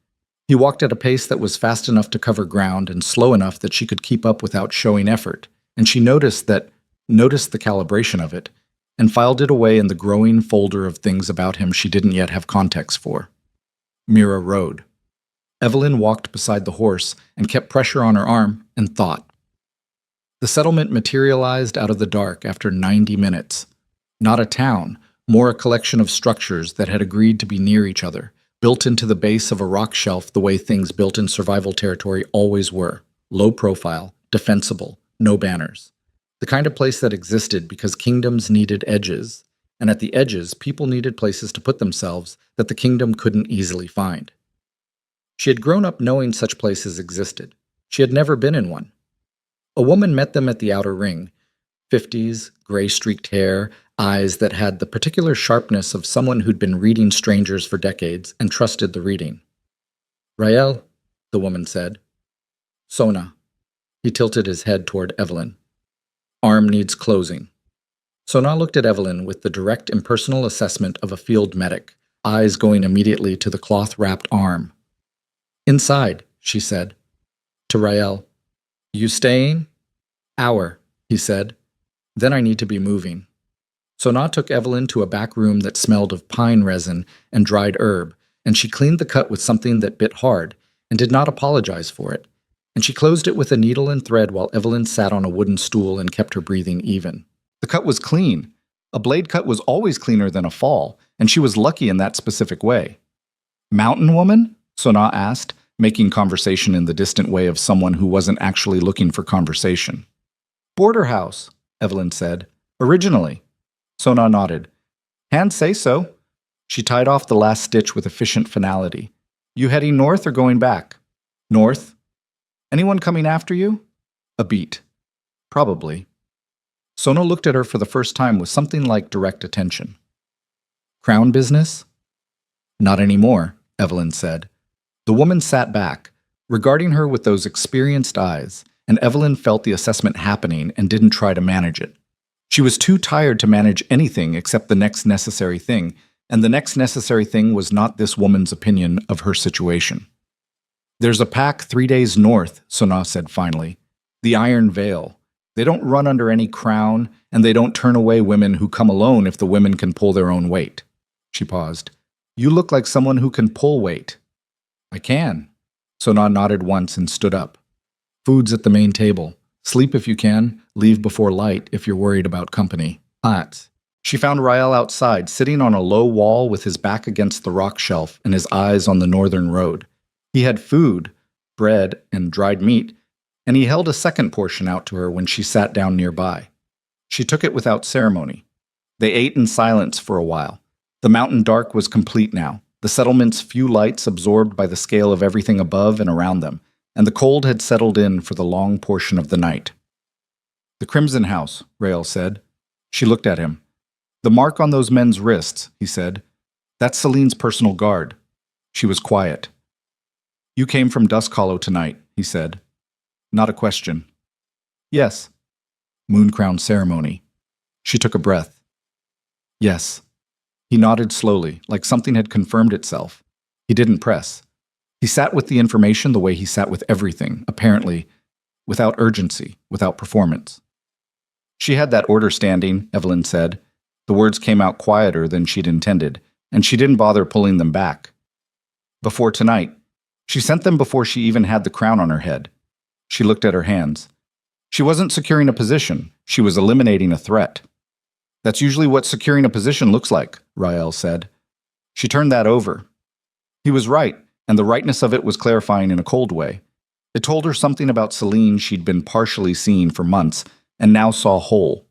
He walked at a pace that was fast enough to cover ground and slow enough that she could keep up without showing effort, and she noticed the calibration of it, and filed it away in the growing folder of things about him she didn't yet have context for. Mira rode. Evelyn walked beside the horse and kept pressure on her arm and thought. The settlement materialized out of the dark after 90 minutes. Not a town, more a collection of structures that had agreed to be near each other, built into the base of a rock shelf the way things built in survival territory always were. Low profile, defensible, no banners. The kind of place that existed because kingdoms needed edges, and at the edges people needed places to put themselves that the kingdom couldn't easily find. She had grown up knowing such places existed. She had never been in one. A woman met them at the outer ring. 50s, gray-streaked hair, eyes that had the particular sharpness of someone who'd been reading strangers for decades and trusted the reading. Rael, the woman said. Sona. He tilted his head toward Evelyn. Arm needs closing. Sona looked at Evelyn with the direct impersonal assessment of a field medic, eyes going immediately to the cloth-wrapped arm. Inside, she said. To Rael. You staying? Hour, he said. Then I need to be moving. Sona took Evelyn to a back room that smelled of pine resin and dried herb, and she cleaned the cut with something that bit hard, and did not apologize for it, and she closed it with a needle and thread while Evelyn sat on a wooden stool and kept her breathing even. The cut was clean. A blade cut was always cleaner than a fall, and she was lucky in that specific way. Mountain woman? Sona asked, making conversation in the distant way of someone who wasn't actually looking for conversation. Border house, Evelyn said. Originally. Sona nodded. Hands say so. She tied off the last stitch with efficient finality. You heading north or going back? North. Anyone coming after you? A beat. Probably. Sona looked at her for the first time with something like direct attention. Crown business? Not anymore, Evelyn said. The woman sat back, regarding her with those experienced eyes, and Evelyn felt the assessment happening and didn't try to manage it. She was too tired to manage anything except the next necessary thing, and the next necessary thing was not this woman's opinion of her situation. "There's a pack 3 days north," Sona said finally. "The Iron Veil. They don't run under any crown, and they don't turn away women who come alone if the women can pull their own weight." She paused. "You look like someone who can pull weight." "I can." Sona nodded once and stood up. "Food's at the main table. Sleep if you can, leave before light if you're worried about company. Hot." She found Rael outside, sitting on a low wall with his back against the rock shelf and his eyes on the northern road. He had food, bread and dried meat, and he held a second portion out to her when she sat down nearby. She took it without ceremony. They ate in silence for a while. The mountain dark was complete now, the settlement's few lights absorbed by the scale of everything above and around them, and the cold had settled in for the long portion of the night. "The Crimson House," Rael said. She looked at him. "The mark on those men's wrists," he said. "That's Celine's personal guard." She was quiet. "You came from Dusk Hollow tonight," he said. Not a question. "Yes." Mooncrown ceremony. She took a breath. "Yes." He nodded slowly, like something had confirmed itself. He didn't press. He sat with the information the way he sat with everything, apparently, without urgency, without performance. "She had that order standing," Evelyn said. The words came out quieter than she'd intended, and she didn't bother pulling them back. "Before tonight. She sent them before she even had the crown on her head." She looked at her hands. "She wasn't securing a position. She was eliminating a threat." "That's usually what securing a position looks like," Rael said. She turned that over. He was right, and the rightness of it was clarifying in a cold way. It told her something about Celine she'd been partially seeing for months, and now saw whole.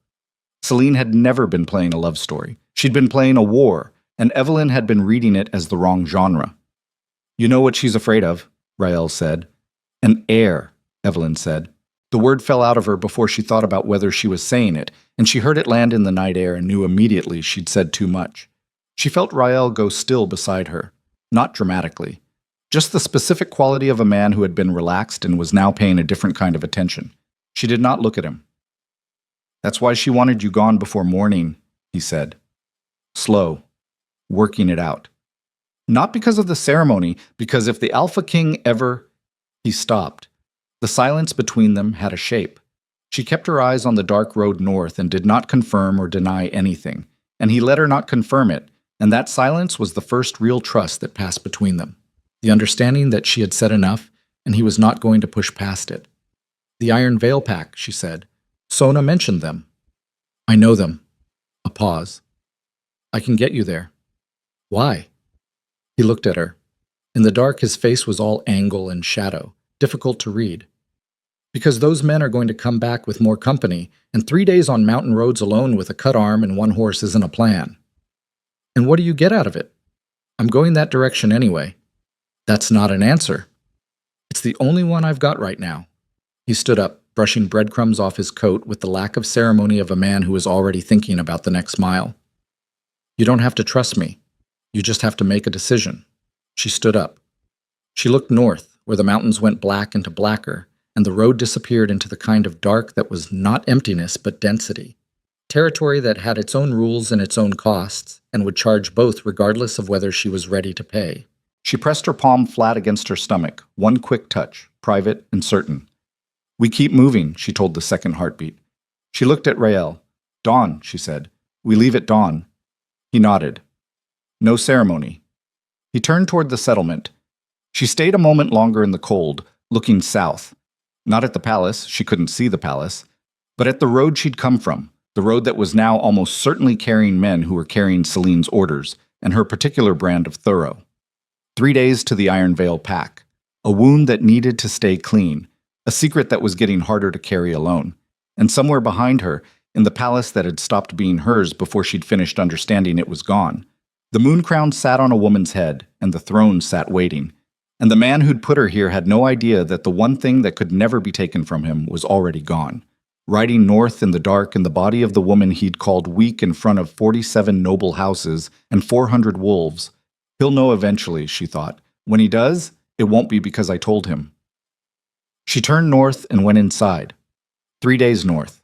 Celine had never been playing a love story. She'd been playing a war, and Evelyn had been reading it as the wrong genre. "You know what she's afraid of," Rael said. "An heir," Evelyn said. The word fell out of her before she thought about whether she was saying it, and she heard it land in the night air and knew immediately she'd said too much. She felt Rael go still beside her, not dramatically. Just the specific quality of a man who had been relaxed and was now paying a different kind of attention. She did not look at him. "That's why she wanted you gone before morning," he said. Slow, working it out. "Not because of the ceremony, because if the Alpha King ever—" He stopped. The silence between them had a shape. She kept her eyes on the dark road north and did not confirm or deny anything, and he let her not confirm it, and that silence was the first real trust that passed between them. The understanding that she had said enough, and he was not going to push past it. "The Iron Veil Pack," she said. "Sona mentioned them." "I know them." A pause. "I can get you there." "Why?" He looked at her. In the dark, his face was all angle and shadow, difficult to read. "Because those men are going to come back with more company, and 3 days on mountain roads alone with a cut arm and one horse isn't a plan." "And what do you get out of it?" "I'm going that direction anyway." "That's not an answer." "It's the only one I've got right now." He stood up, brushing breadcrumbs off his coat with the lack of ceremony of a man who is already thinking about the next mile. "You don't have to trust me. You just have to make a decision." She stood up. She looked north, where the mountains went black into blacker, and the road disappeared into the kind of dark that was not emptiness but density. Territory that had its own rules and its own costs, and would charge both regardless of whether she was ready to pay. She pressed her palm flat against her stomach, one quick touch, private and certain. "We keep moving," she told the second heartbeat. She looked at Rael. "Dawn," she said. "We leave at dawn." He nodded. No ceremony. He turned toward the settlement. She stayed a moment longer in the cold, looking south. Not at the palace, she couldn't see the palace, but at the road she'd come from, the road that was now almost certainly carrying men who were carrying Celine's orders, and her particular brand of thorough. 3 days to the Iron Veil Pack. A wound that needed to stay clean. A secret that was getting harder to carry alone. And somewhere behind her, in the palace that had stopped being hers before she'd finished understanding it was gone, the moon crown sat on a woman's head, and the throne sat waiting. And the man who'd put her here had no idea that the one thing that could never be taken from him was already gone. Riding north in the dark in the body of the woman he'd called weak in front of 47 noble houses and 400 wolves. He'll know eventually, she thought. When he does, it won't be because I told him. She turned north and went inside. 3 days north.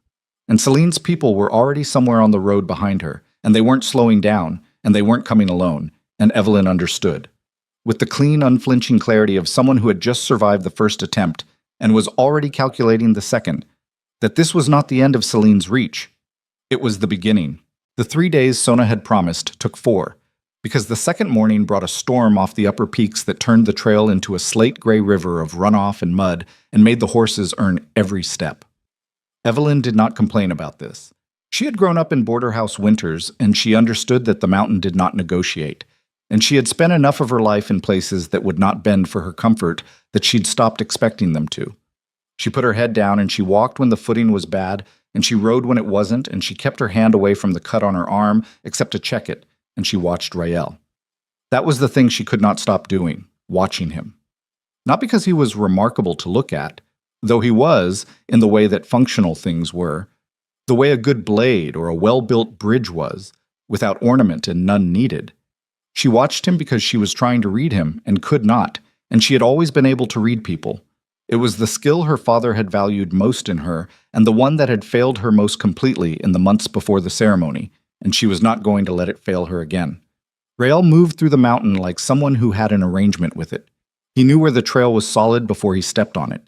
And Celine's people were already somewhere on the road behind her, and they weren't slowing down, and they weren't coming alone, and Evelyn understood. With the clean, unflinching clarity of someone who had just survived the first attempt and was already calculating the second, that this was not the end of Celine's reach. It was the beginning. The 3 days Sona had promised took 4, because the second morning brought a storm off the upper peaks that turned the trail into a slate-gray river of runoff and mud and made the horses earn every step. Evelyn did not complain about this. She had grown up in border house winters, and she understood that the mountain did not negotiate, and she had spent enough of her life in places that would not bend for her comfort that she'd stopped expecting them to. She put her head down, and she walked when the footing was bad, and she rode when it wasn't, and she kept her hand away from the cut on her arm, except to check it, and she watched Rael. That was the thing she could not stop doing, watching him. Not because he was remarkable to look at, though he was, in the way that functional things were, the way a good blade or a well-built bridge was, without ornament and none needed. She watched him because she was trying to read him and could not, and she had always been able to read people. It was the skill her father had valued most in her, and the one that had failed her most completely in the months before the ceremony, and she was not going to let it fail her again. Rael moved through the mountain like someone who had an arrangement with it. He knew where the trail was solid before he stepped on it.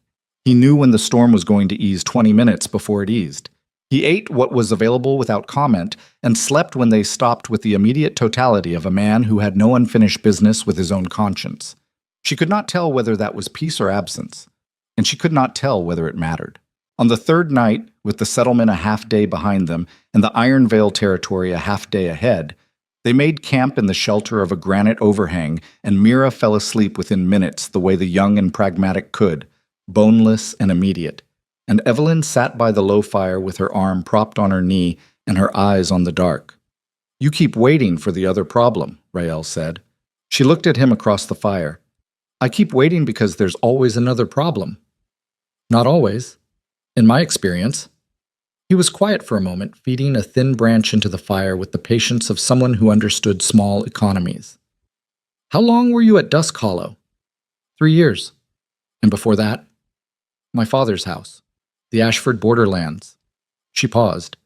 He knew when the storm was going to ease 20 minutes before it eased. He ate what was available without comment and slept when they stopped with the immediate totality of a man who had no unfinished business with his own conscience. She could not tell whether that was peace or absence, and she could not tell whether it mattered. On the third night, with the settlement a half-day behind them and the Iron Veil territory a half-day ahead, they made camp in the shelter of a granite overhang, and Mira fell asleep within minutes the way the young and pragmatic could, boneless and immediate, and Evelyn sat by the low fire with her arm propped on her knee and her eyes on the dark. "You keep waiting for the other problem," Rael said. She looked at him across the fire. "I keep waiting because there's always another problem." "Not always. In my experience." He was quiet for a moment, feeding a thin branch into the fire with the patience of someone who understood small economies. "How long were you at Dusk Hollow?" 3 years. "And before that?" "My father's house. The Ashford borderlands." She paused.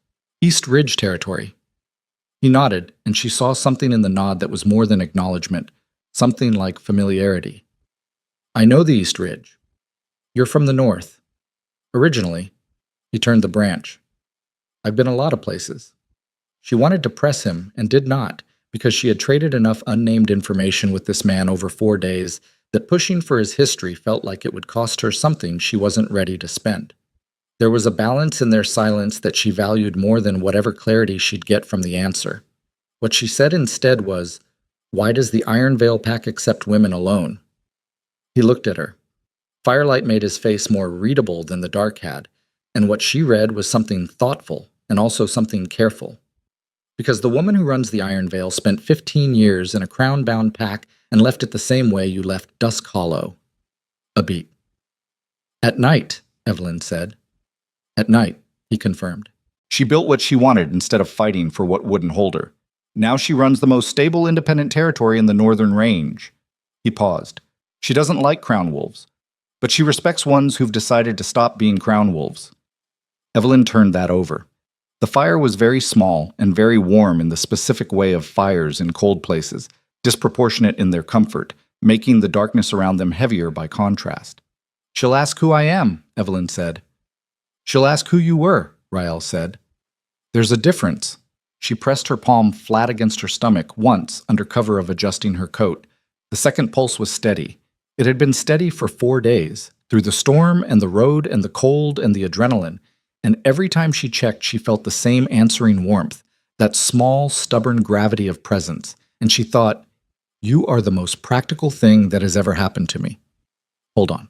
"East Ridge territory." He nodded, and she saw something in the nod that was more than acknowledgement, something like familiarity. "I know the East Ridge. You're from the north." "Originally." He turned the branch. "I've been a lot of places." She wanted to press him, and did not, because she had traded enough unnamed information with this man over 4 days that pushing for his history felt like it would cost her something she wasn't ready to spend. There was a balance in their silence that she valued more than whatever clarity she'd get from the answer. What she said instead was, "Why does the Iron Veil Pack accept women alone?" He looked at her. Firelight made his face more readable than the dark had, and what she read was something thoughtful and also something careful. "Because the woman who runs the Iron Veil spent 15 years in a crown-bound pack and left it the same way you left Dusk Hollow." A beat. "At night," Evelyn said. "At night," he confirmed. She built what she wanted instead of fighting for what wouldn't hold her. Now she runs the most stable independent territory in the Northern Range. He paused. She doesn't like crown wolves, but she respects ones who've decided to stop being crown wolves. Evelyn turned that over. The fire was very small and very warm in the specific way of fires in cold places, disproportionate in their comfort, making the darkness around them heavier by contrast. "She'll ask who I am," Evelyn said. "She'll ask who you were," Rael said. "There's a difference." She pressed her palm flat against her stomach once under cover of adjusting her coat. The second pulse was steady. It had been steady for 4 days, through the storm and the road and the cold and the adrenaline, and every time she checked she felt the same answering warmth, that small, stubborn gravity of presence, and she thought, "You are the most practical thing that has ever happened to me." Hold on.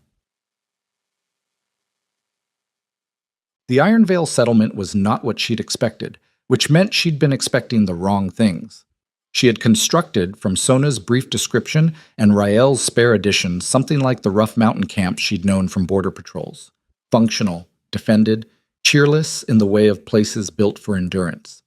The Iron Veil settlement was not what she'd expected, which meant she'd been expecting the wrong things. She had constructed, from Sona's brief description and Rael's spare addition, something like the rough mountain camps she'd known from border patrols. Functional, defended, cheerless in the way of places built for endurance.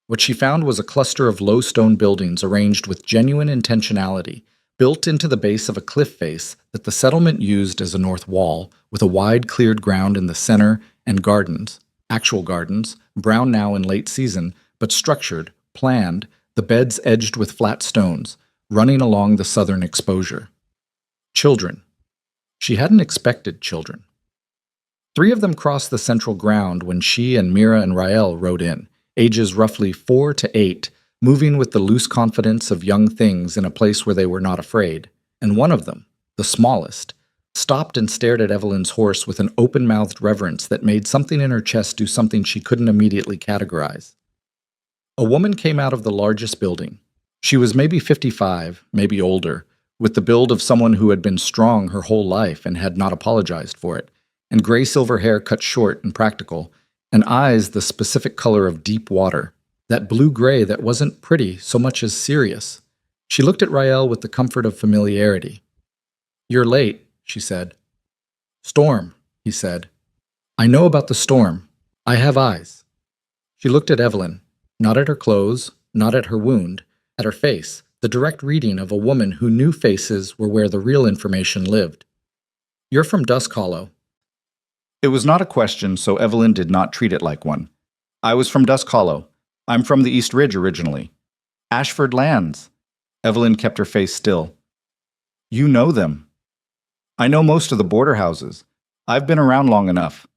What she found was a cluster of low stone buildings arranged with genuine intentionality, built into the base of a cliff face that the settlement used as a north wall, with a wide cleared ground in the center and gardens, actual gardens, brown now in late season, but structured, planned, the beds edged with flat stones, running along the southern exposure. Children. She hadn't expected children. 3 of them crossed the central ground when she and Mira and Rael rode in, ages roughly 4 to 8, moving with the loose confidence of young things in a place where they were not afraid. And one of them, the smallest, stopped and stared at Evelyn's horse with an open-mouthed reverence that made something in her chest do something she couldn't immediately categorize. A woman came out of the largest building. She was maybe 55, maybe older, with the build of someone who had been strong her whole life and had not apologized for it, and gray-silver hair cut short and practical, and eyes the specific color of deep water, that blue-gray that wasn't pretty so much as serious. She looked at Rael with the comfort of familiarity. "You're late," she said. "Storm," he said. "I know about the storm. I have eyes." She looked at Evelyn, not at her clothes, not at her wound, at her face, the direct reading of a woman who knew faces were where the real information lived. "You're from Dusk Hollow." It was not a question, so Evelyn did not treat it like one. "I was from Dusk Hollow. I'm from the East Ridge originally." "Ashford Lands." Evelyn kept her face still. "You know them." "I know most of the border houses. I've been around long enough."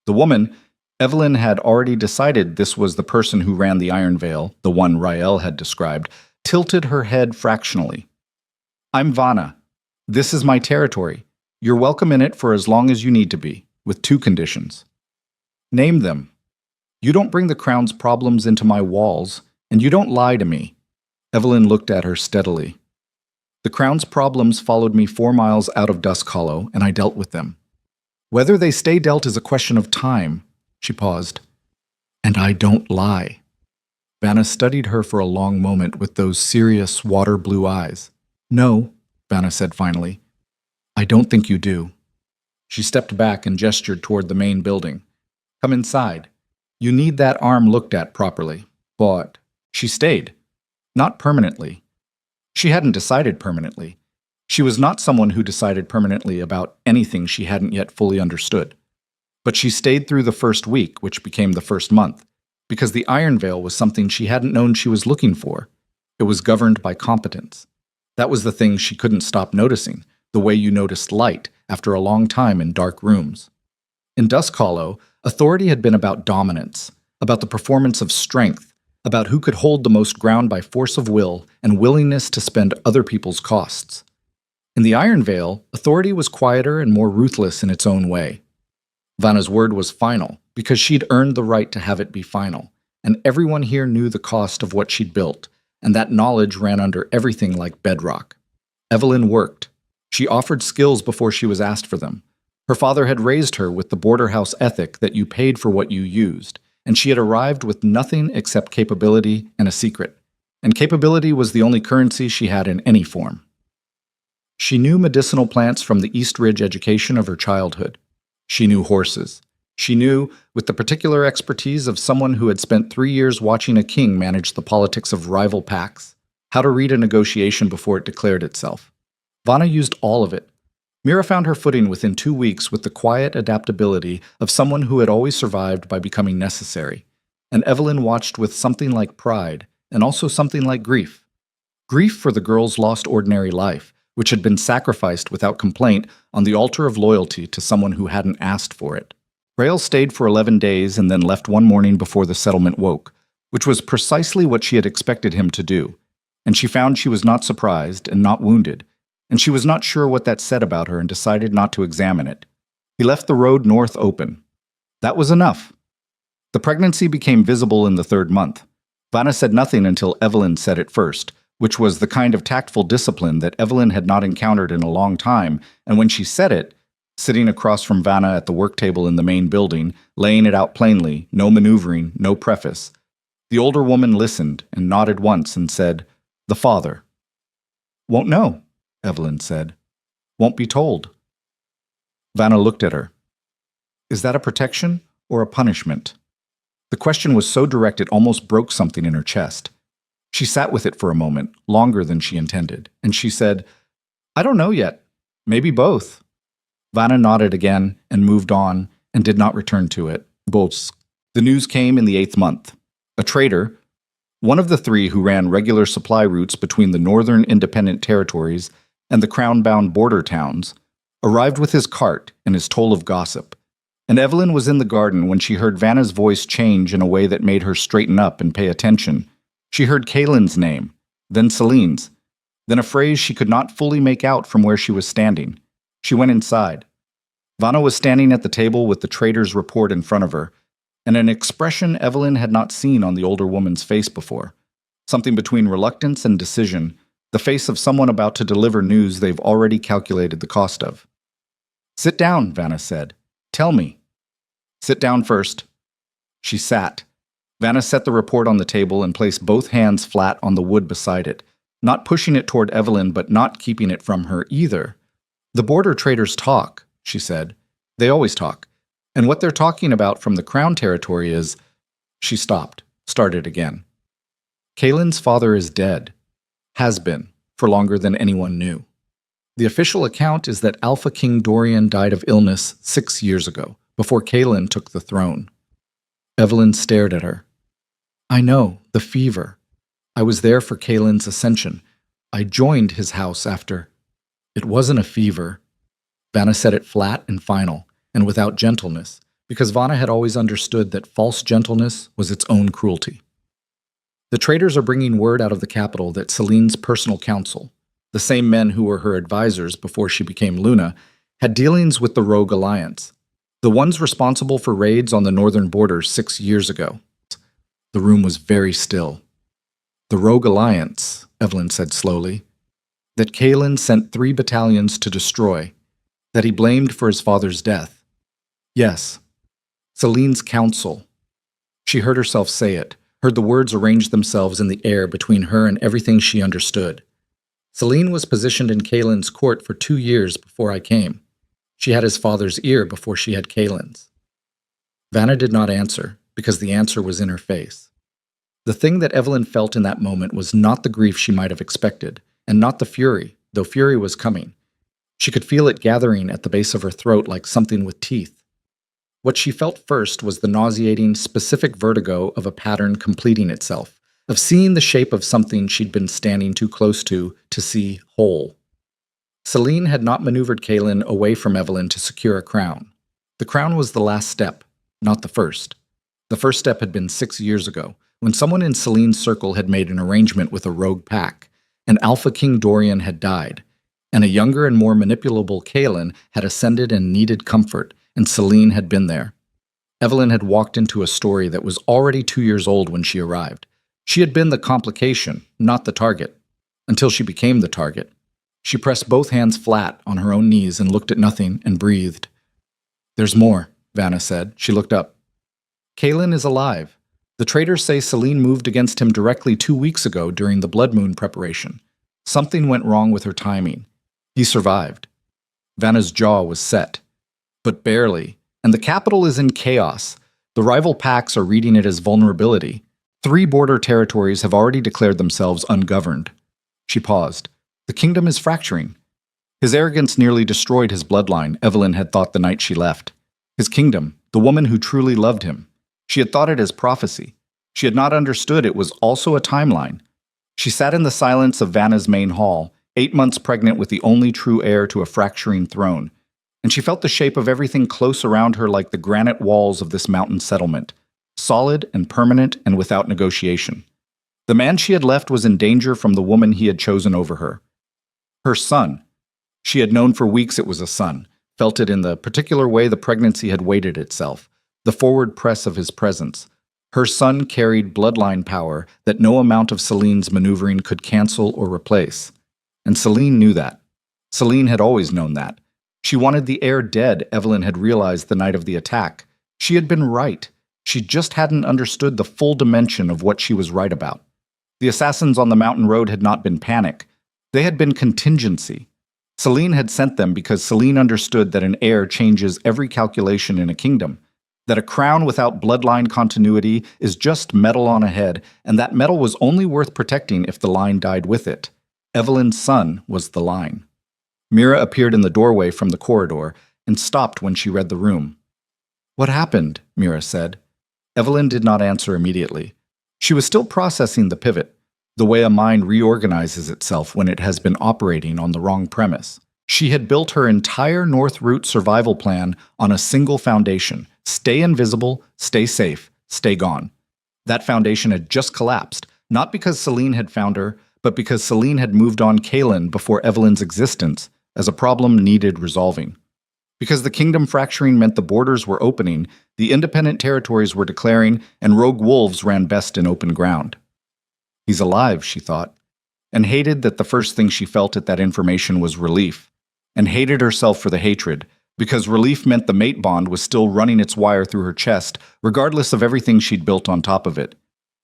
The woman, Evelyn had already decided this was the person who ran the Iron Veil, the one Rael had described, tilted her head fractionally. "I'm Vanna. This is my territory. You're welcome in it for as long as you need to be, with 2 conditions." "Name them." "You don't bring the Crown's problems into my walls, and you don't lie to me." Evelyn looked at her steadily. "The Crown's problems followed me 4 miles out of Dusk Hollow, and I dealt with them. Whether they stay dealt is a question of time." She paused. "And I don't lie." Vanna studied her for a long moment with those serious water-blue eyes. "No," Vanna said finally. "I don't think you do." She stepped back and gestured toward the main building. "Come inside. You need that arm looked at properly." But she stayed. Not permanently. She hadn't decided permanently. She was not someone who decided permanently about anything she hadn't yet fully understood. But she stayed through the first week, which became the first month, because the Iron Veil was something she hadn't known she was looking for. It was governed by competence. That was the thing she couldn't stop noticing, the way you noticed light after a long time in dark rooms. In Dusk Hollow, authority had been about dominance, about the performance of strength, about who could hold the most ground by force of will and willingness to spend other people's costs. In the Iron Veil, authority was quieter and more ruthless in its own way. Vanna's word was final, because she'd earned the right to have it be final, and everyone here knew the cost of what she'd built, and that knowledge ran under everything like bedrock. Evelyn worked. She offered skills before she was asked for them. Her father had raised her with the border house ethic that you paid for what you used, and she had arrived with nothing except capability and a secret. And capability was the only currency she had in any form. She knew medicinal plants from the East Ridge education of her childhood. She knew horses. She knew, with the particular expertise of someone who had spent 3 years watching a king manage the politics of rival packs, how to read a negotiation before it declared itself. Vanna used all of it. Mira found her footing within 2 weeks with the quiet adaptability of someone who had always survived by becoming necessary, and Evelyn watched with something like pride and also something like grief. Grief for the girl's lost ordinary life, which had been sacrificed without complaint on the altar of loyalty to someone who hadn't asked for it. Rael stayed for 11 days and then left one morning before the settlement woke, which was precisely what she had expected him to do, and she found she was not surprised and not wounded, and she was not sure what that said about her and decided not to examine it. He left the road north open. That was enough. The pregnancy became visible in the 3rd month. Vanna said nothing until Evelyn said it first, which was the kind of tactful discipline that Evelyn had not encountered in a long time, and when she said it, sitting across from Vanna at the work table in the main building, laying it out plainly, no maneuvering, no preface, the older woman listened and nodded once and said, "The father." "Won't know," Evelyn said. "Won't be told." Vanna looked at her. "Is that a protection or a punishment?" The question was so direct it almost broke something in her chest. She sat with it for a moment, longer than she intended, and she said, I don't know yet. Maybe both. Vanna nodded again and moved on and did not return to it. Both. The news came in the 8th month. A trader, one of the 3 who ran regular supply routes between the northern independent territories and the crown-bound border towns, arrived with his cart and his toll of gossip. And Evelyn was in the garden when she heard Vanna's voice change in a way that made her straighten up and pay attention. She heard Kaylin's name, then Celine's, then a phrase she could not fully make out from where she was standing. She went inside. Vanna was standing at the table with the trader's report in front of her, and an expression Evelyn had not seen on the older woman's face before. Something between reluctance and decision, the face of someone about to deliver news they've already calculated the cost of. Sit down, Vanna said. Tell me. Sit down first. She sat. Vanna set the report on the table and placed both hands flat on the wood beside it, not pushing it toward Evelyn but not keeping it from her either. The border traders talk, she said. They always talk. And what they're talking about from the Crown territory is... She stopped, started again. Kaylin's father is dead. Has been, for longer than anyone knew. The official account is that Alpha King Dorian died of illness 6 years ago, before Kaylin took the throne. Evelyn stared at her. I know, the fever. I was there for Kaylin's ascension. I joined his house after... It wasn't a fever. Vanna said it flat and final, and without gentleness, because Vanna had always understood that false gentleness was its own cruelty. The traders are bringing word out of the capital that Celine's personal counsel, the same men who were her advisors before she became Luna, had dealings with the Rogue Alliance, the ones responsible for raids on the northern border 6 years ago. The room was very still. The Rogue Alliance, Evelyn said slowly, that Kaylin sent 3 battalions to destroy, that he blamed for his father's death. Yes, Celine's counsel. She heard herself say it, heard the words arrange themselves in the air between her and everything she understood. Celine was positioned in Kaylin's court for 2 years before I came. She had his father's ear before she had Kaylin's. Vanna did not answer, because the answer was in her face. The thing that Evelyn felt in that moment was not the grief she might have expected, and not the fury, though fury was coming. She could feel it gathering at the base of her throat like something with teeth. What she felt first was the nauseating, specific vertigo of a pattern completing itself, of seeing the shape of something she'd been standing too close to see whole. Celine had not maneuvered Kaylin away from Evelyn to secure a crown. The crown was the last step, not the first. The first step had been 6 years ago, when someone in Celine's circle had made an arrangement with a rogue pack, and Alpha King Dorian had died, and a younger and more manipulable Kaylin had ascended and needed comfort, and Celine had been there. Evelyn had walked into a story that was already 2 years old when she arrived. She had been the complication, not the target, until she became the target. She pressed both hands flat on her own knees and looked at nothing and breathed. There's more, Vanna said. She looked up. Kaylin is alive. The traders say Celine moved against him directly 2 weeks ago during the Blood Moon preparation. Something went wrong with her timing. He survived. Vanna's jaw was set. But barely. And the capital is in chaos. The rival packs are reading it as vulnerability. 3 border territories have already declared themselves ungoverned. She paused. The kingdom is fracturing. His arrogance nearly destroyed his bloodline, Evelyn had thought the night she left. His kingdom, the woman who truly loved him. She had thought it as prophecy. She had not understood it was also a timeline. She sat in the silence of Vanna's main hall, 8 months pregnant with the only true heir to a fracturing throne, and she felt the shape of everything close around her like the granite walls of this mountain settlement, solid and permanent and without negotiation. The man she had left was in danger from the woman he had chosen over her. Her son. She had known for weeks it was a son, felt it in the particular way the pregnancy had weighted itself, the forward press of his presence. Her son carried bloodline power that no amount of Celine's maneuvering could cancel or replace. And Celine knew that. Celine had always known that. She wanted the heir dead, Evelyn had realized the night of the attack. She had been right. She just hadn't understood the full dimension of what she was right about. The assassins on the mountain road had not been panic. They had been contingency. Celine had sent them because Celine understood that an heir changes every calculation in a kingdom, that a crown without bloodline continuity is just metal on a head, and that metal was only worth protecting if the line died with it. Evelyn's son was the line. Mira appeared in the doorway from the corridor and stopped when she read the room. "What happened?" Mira said. Evelyn did not answer immediately. She was still processing the pivot, the way a mind reorganizes itself when it has been operating on the wrong premise. She had built her entire North Route survival plan on a single foundation: stay invisible, stay safe, stay gone. That foundation had just collapsed, not because Celine had found her, but because Celine had moved on Kaelin before Evelyn's existence as a problem needed resolving. Because the kingdom fracturing meant the borders were opening, the independent territories were declaring, and rogue wolves ran best in open ground. He's alive, she thought, and hated that the first thing she felt at that information was relief, and hated herself for the hatred, because relief meant the mate bond was still running its wire through her chest, regardless of everything she'd built on top of it.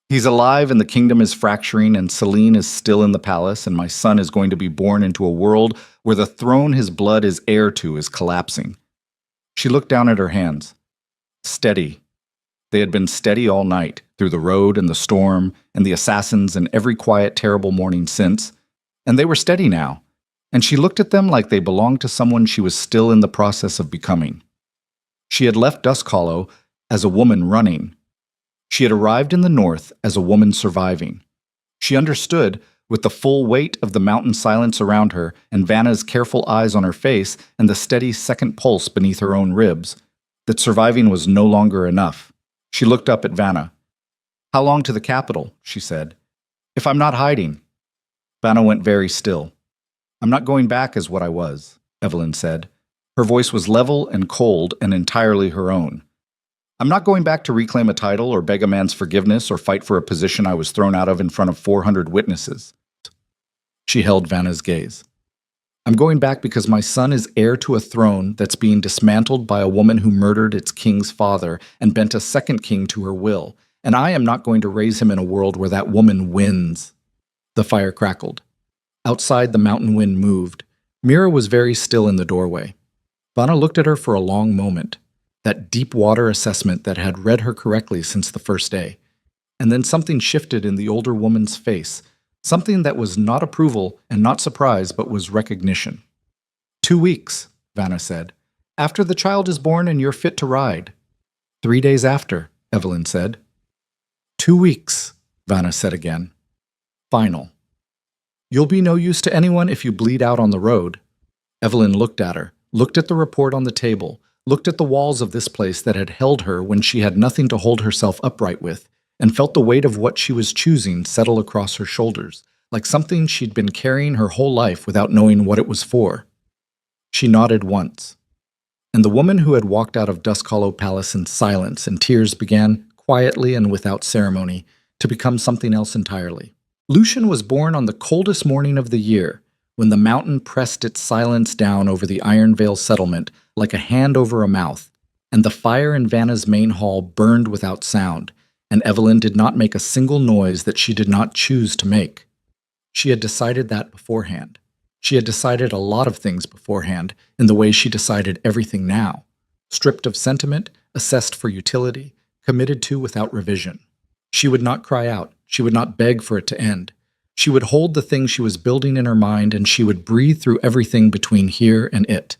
He's alive and the kingdom is fracturing and Celine is still in the palace and my son is going to be born into a world where the throne his blood is heir to is collapsing. She looked down at her hands. Steady. They had been steady all night, through the road and the storm and the assassins and every quiet, terrible morning since, and they were steady now, and she looked at them like they belonged to someone she was still in the process of becoming. She had left Dusk Hollow as a woman running. She had arrived in the north as a woman surviving. She understood, with the full weight of the mountain silence around her and Vanna's careful eyes on her face and the steady second pulse beneath her own ribs, that surviving was no longer enough. She looked up at Vanna. "How long to the capital?" she said. "If I'm not hiding." Vanna went very still. "I'm not going back as what I was," Evelyn said. Her voice was level and cold and entirely her own. "I'm not going back to reclaim a title or beg a man's forgiveness or fight for a position I was thrown out of in front of 400 witnesses." She held Vanna's gaze. "I'm going back because my son is heir to a throne that's being dismantled by a woman who murdered its king's father and bent a second king to her will, and I am not going to raise him in a world where that woman wins." The fire crackled. Outside, the mountain wind moved. Mira was very still in the doorway. Vanna looked at her for a long moment. That deep water assessment that had read her correctly since the first day. And then something shifted in the older woman's face, something that was not approval and not surprise, but was recognition. 2 weeks, Vanna said. "After the child is born and you're fit to ride." 3 days after, Evelyn said. 2 weeks, Vanna said again. Final. "You'll be no use to anyone if you bleed out on the road." Evelyn looked at her, looked at the report on the table, looked at the walls of this place that had held her when she had nothing to hold herself upright with, and felt the weight of what she was choosing settle across her shoulders, like something she'd been carrying her whole life without knowing what it was for. She nodded once. And the woman who had walked out of Dusk Hollow Palace in silence and tears began, quietly and without ceremony, to become something else entirely. Lucian was born on the coldest morning of the year, when the mountain pressed its silence down over the Ironvale settlement like a hand over a mouth, and the fire in Vanna's main hall burned without sound, and Evelyn did not make a single noise that she did not choose to make. She had decided that beforehand. She had decided a lot of things beforehand, in the way she decided everything now, stripped of sentiment, assessed for utility, committed to without revision. She would not cry out. She would not beg for it to end. She would hold the thing she was building in her mind, and she would breathe through everything between here and it.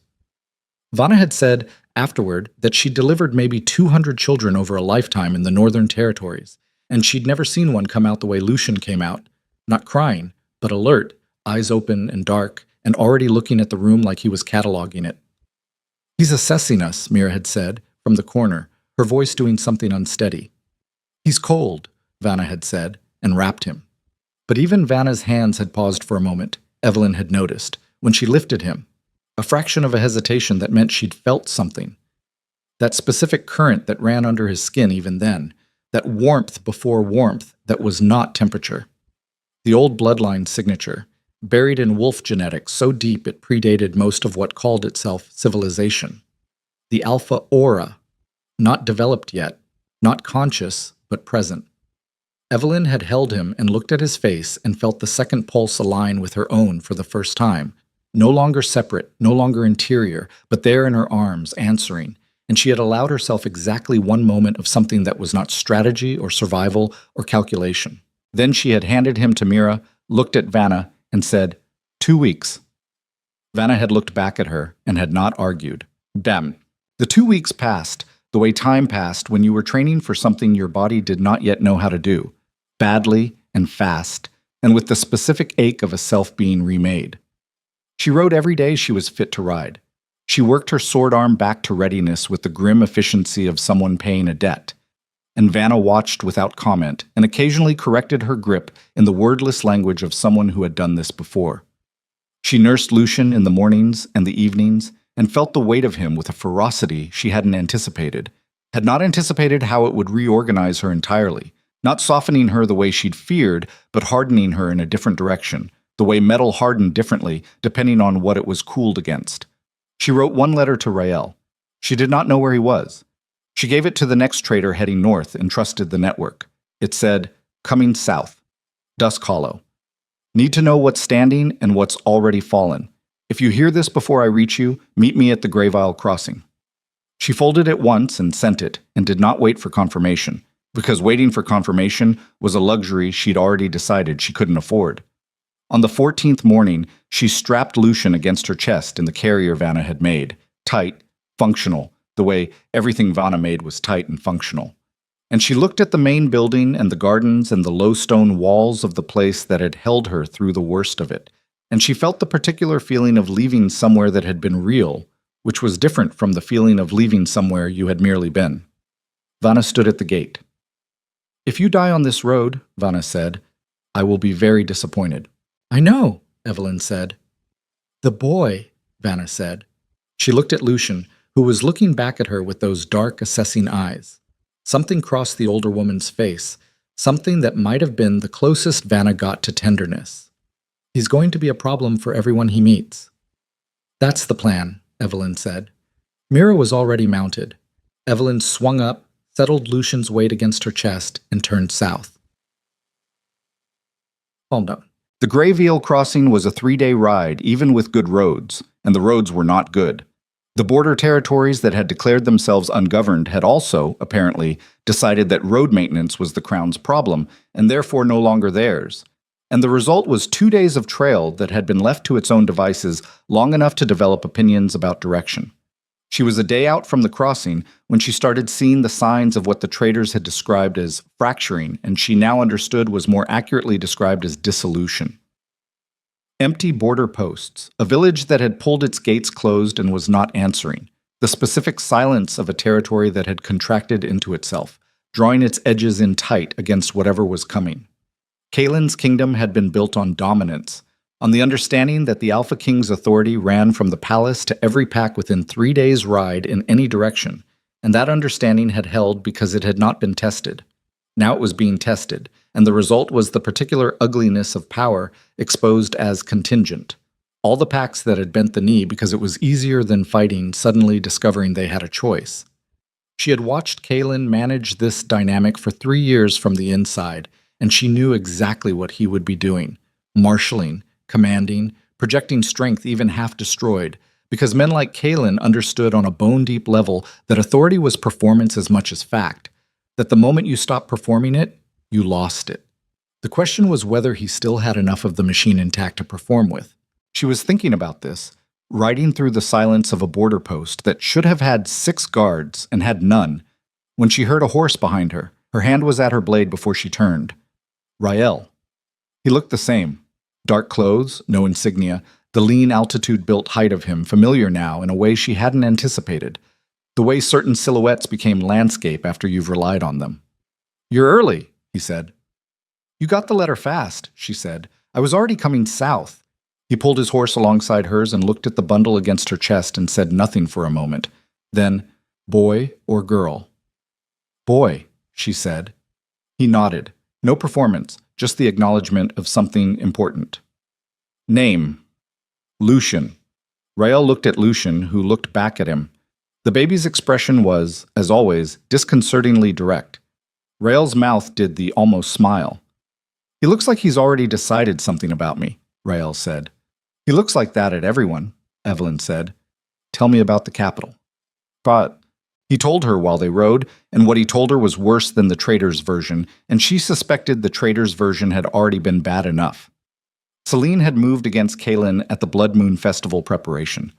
Vanna had said, afterward, that she'd delivered maybe 200 children over a lifetime in the Northern Territories, and she'd never seen one come out the way Lucian came out, not crying, but alert, eyes open and dark, and already looking at the room like he was cataloging it. "He's assessing us," Mira had said, from the corner, her voice doing something unsteady. "He's cold," Vanna had said, and wrapped him. But even Vanna's hands had paused for a moment, Evelyn had noticed, when she lifted him. A fraction of a hesitation that meant she'd felt something. That specific current that ran under his skin even then. That warmth before warmth that was not temperature. The old bloodline signature, buried in wolf genetics so deep it predated most of what called itself civilization. The alpha aura, not developed yet, not conscious, but present. Evelyn had held him and looked at his face and felt the second pulse align with her own for the first time. No longer separate, no longer interior, but there in her arms, answering. and she had allowed herself exactly one moment of something that was not strategy or survival or calculation. Then she had handed him to Mira, looked at Vanna, and said, 2 weeks. Vanna had looked back at her and had not argued. Damn. The 2 weeks passed, the way time passed when you were training for something your body did not yet know how to do, badly and fast, and with the specific ache of a self being remade. She rode every day she was fit to ride. She worked her sword arm back to readiness with the grim efficiency of someone paying a debt. And Vanna watched without comment and occasionally corrected her grip in the wordless language of someone who had done this before. She nursed Lucian in the mornings and the evenings and felt the weight of him with a ferocity she hadn't anticipated, had not anticipated how it would reorganize her entirely, not softening her the way she'd feared, but hardening her in a different direction, the way metal hardened differently depending on what it was cooled against. She wrote one letter to Rael. She did not know where he was. She gave it to the next trader heading north and trusted the network. It said, "Coming south. Dusk Hollow. Need to know what's standing and what's already fallen. If you hear this before I reach you, meet me at the Grave Isle Crossing." She folded it once and sent it, and did not wait for confirmation, because waiting for confirmation was a luxury she'd already decided she couldn't afford. On the 14th morning, she strapped Lucian against her chest in the carrier Vanna had made, tight, functional, the way everything Vanna made was tight and functional. And she looked at the main building and the gardens and the low stone walls of the place that had held her through the worst of it, and she felt the particular feeling of leaving somewhere that had been real, which was different from the feeling of leaving somewhere you had merely been. Vanna stood at the gate. "If you die on this road," Vanna said, "I will be very disappointed." "I know," Evelyn said. "The boy," Vanna said. She looked at Lucian, who was looking back at her with those dark, assessing eyes. Something crossed the older woman's face, something that might have been the closest Vanna got to tenderness. "He's going to be a problem for everyone he meets." "That's the plan," Evelyn said. Mira was already mounted. Evelyn swung up, settled Lucian's weight against her chest, and turned south. Hold on. The Grave Isle Crossing was a 3-day ride, even with good roads, and the roads were not good. The border territories that had declared themselves ungoverned had also, apparently, decided that road maintenance was the Crown's problem, and therefore no longer theirs. And the result was 2 days of trail that had been left to its own devices long enough to develop opinions about direction. She was a day out from the crossing when she started seeing the signs of what the traders had described as fracturing, and she now understood was more accurately described as dissolution. Empty border posts, a village that had pulled its gates closed and was not answering, the specific silence of a territory that had contracted into itself, drawing its edges in tight against whatever was coming. Kaelin's kingdom had been built on dominance, on the understanding that the Alpha King's authority ran from the palace to every pack within 3 days' ride in any direction, and that understanding had held because it had not been tested. Now it was being tested, and the result was the particular ugliness of power exposed as contingent. All the packs that had bent the knee because it was easier than fighting suddenly discovering they had a choice. She had watched Kaelin manage this dynamic for 3 years from the inside, and she knew exactly what he would be doing, marshalling, commanding, projecting strength even half destroyed, because men like Kaelin understood on a bone-deep level that authority was performance as much as fact, that the moment you stopped performing it, you lost it. The question was whether he still had enough of the machine intact to perform with. She was thinking about this, riding through the silence of a border post that should have had 6 guards and had none, when she heard a horse behind her. Her hand was at her blade before she turned. Rael. He looked the same. Dark clothes, no insignia, the lean altitude-built height of him familiar now in a way she hadn't anticipated, the way certain silhouettes became landscape after you've relied on them. "You're early," he said. "You got the letter fast," she said. "I was already coming south." He pulled his horse alongside hers and looked at the bundle against her chest and said nothing for a moment. Then, "Boy or girl?" "Boy," she said. He nodded. No performance, just the acknowledgement of something important. "Name?" "Lucian." Rael looked at Lucian, who looked back at him. The baby's expression was, as always, disconcertingly direct. Rael's mouth did the almost smile. "He looks like he's already decided something about me," Rael said. "He looks like that at everyone," Evelyn said. "Tell me about the capital." "But He told her while they rode, and what he told her was worse than the traitor's version, and she suspected the traitor's version had already been bad enough. Selene had moved against Kaelin at the Blood Moon Festival preparation.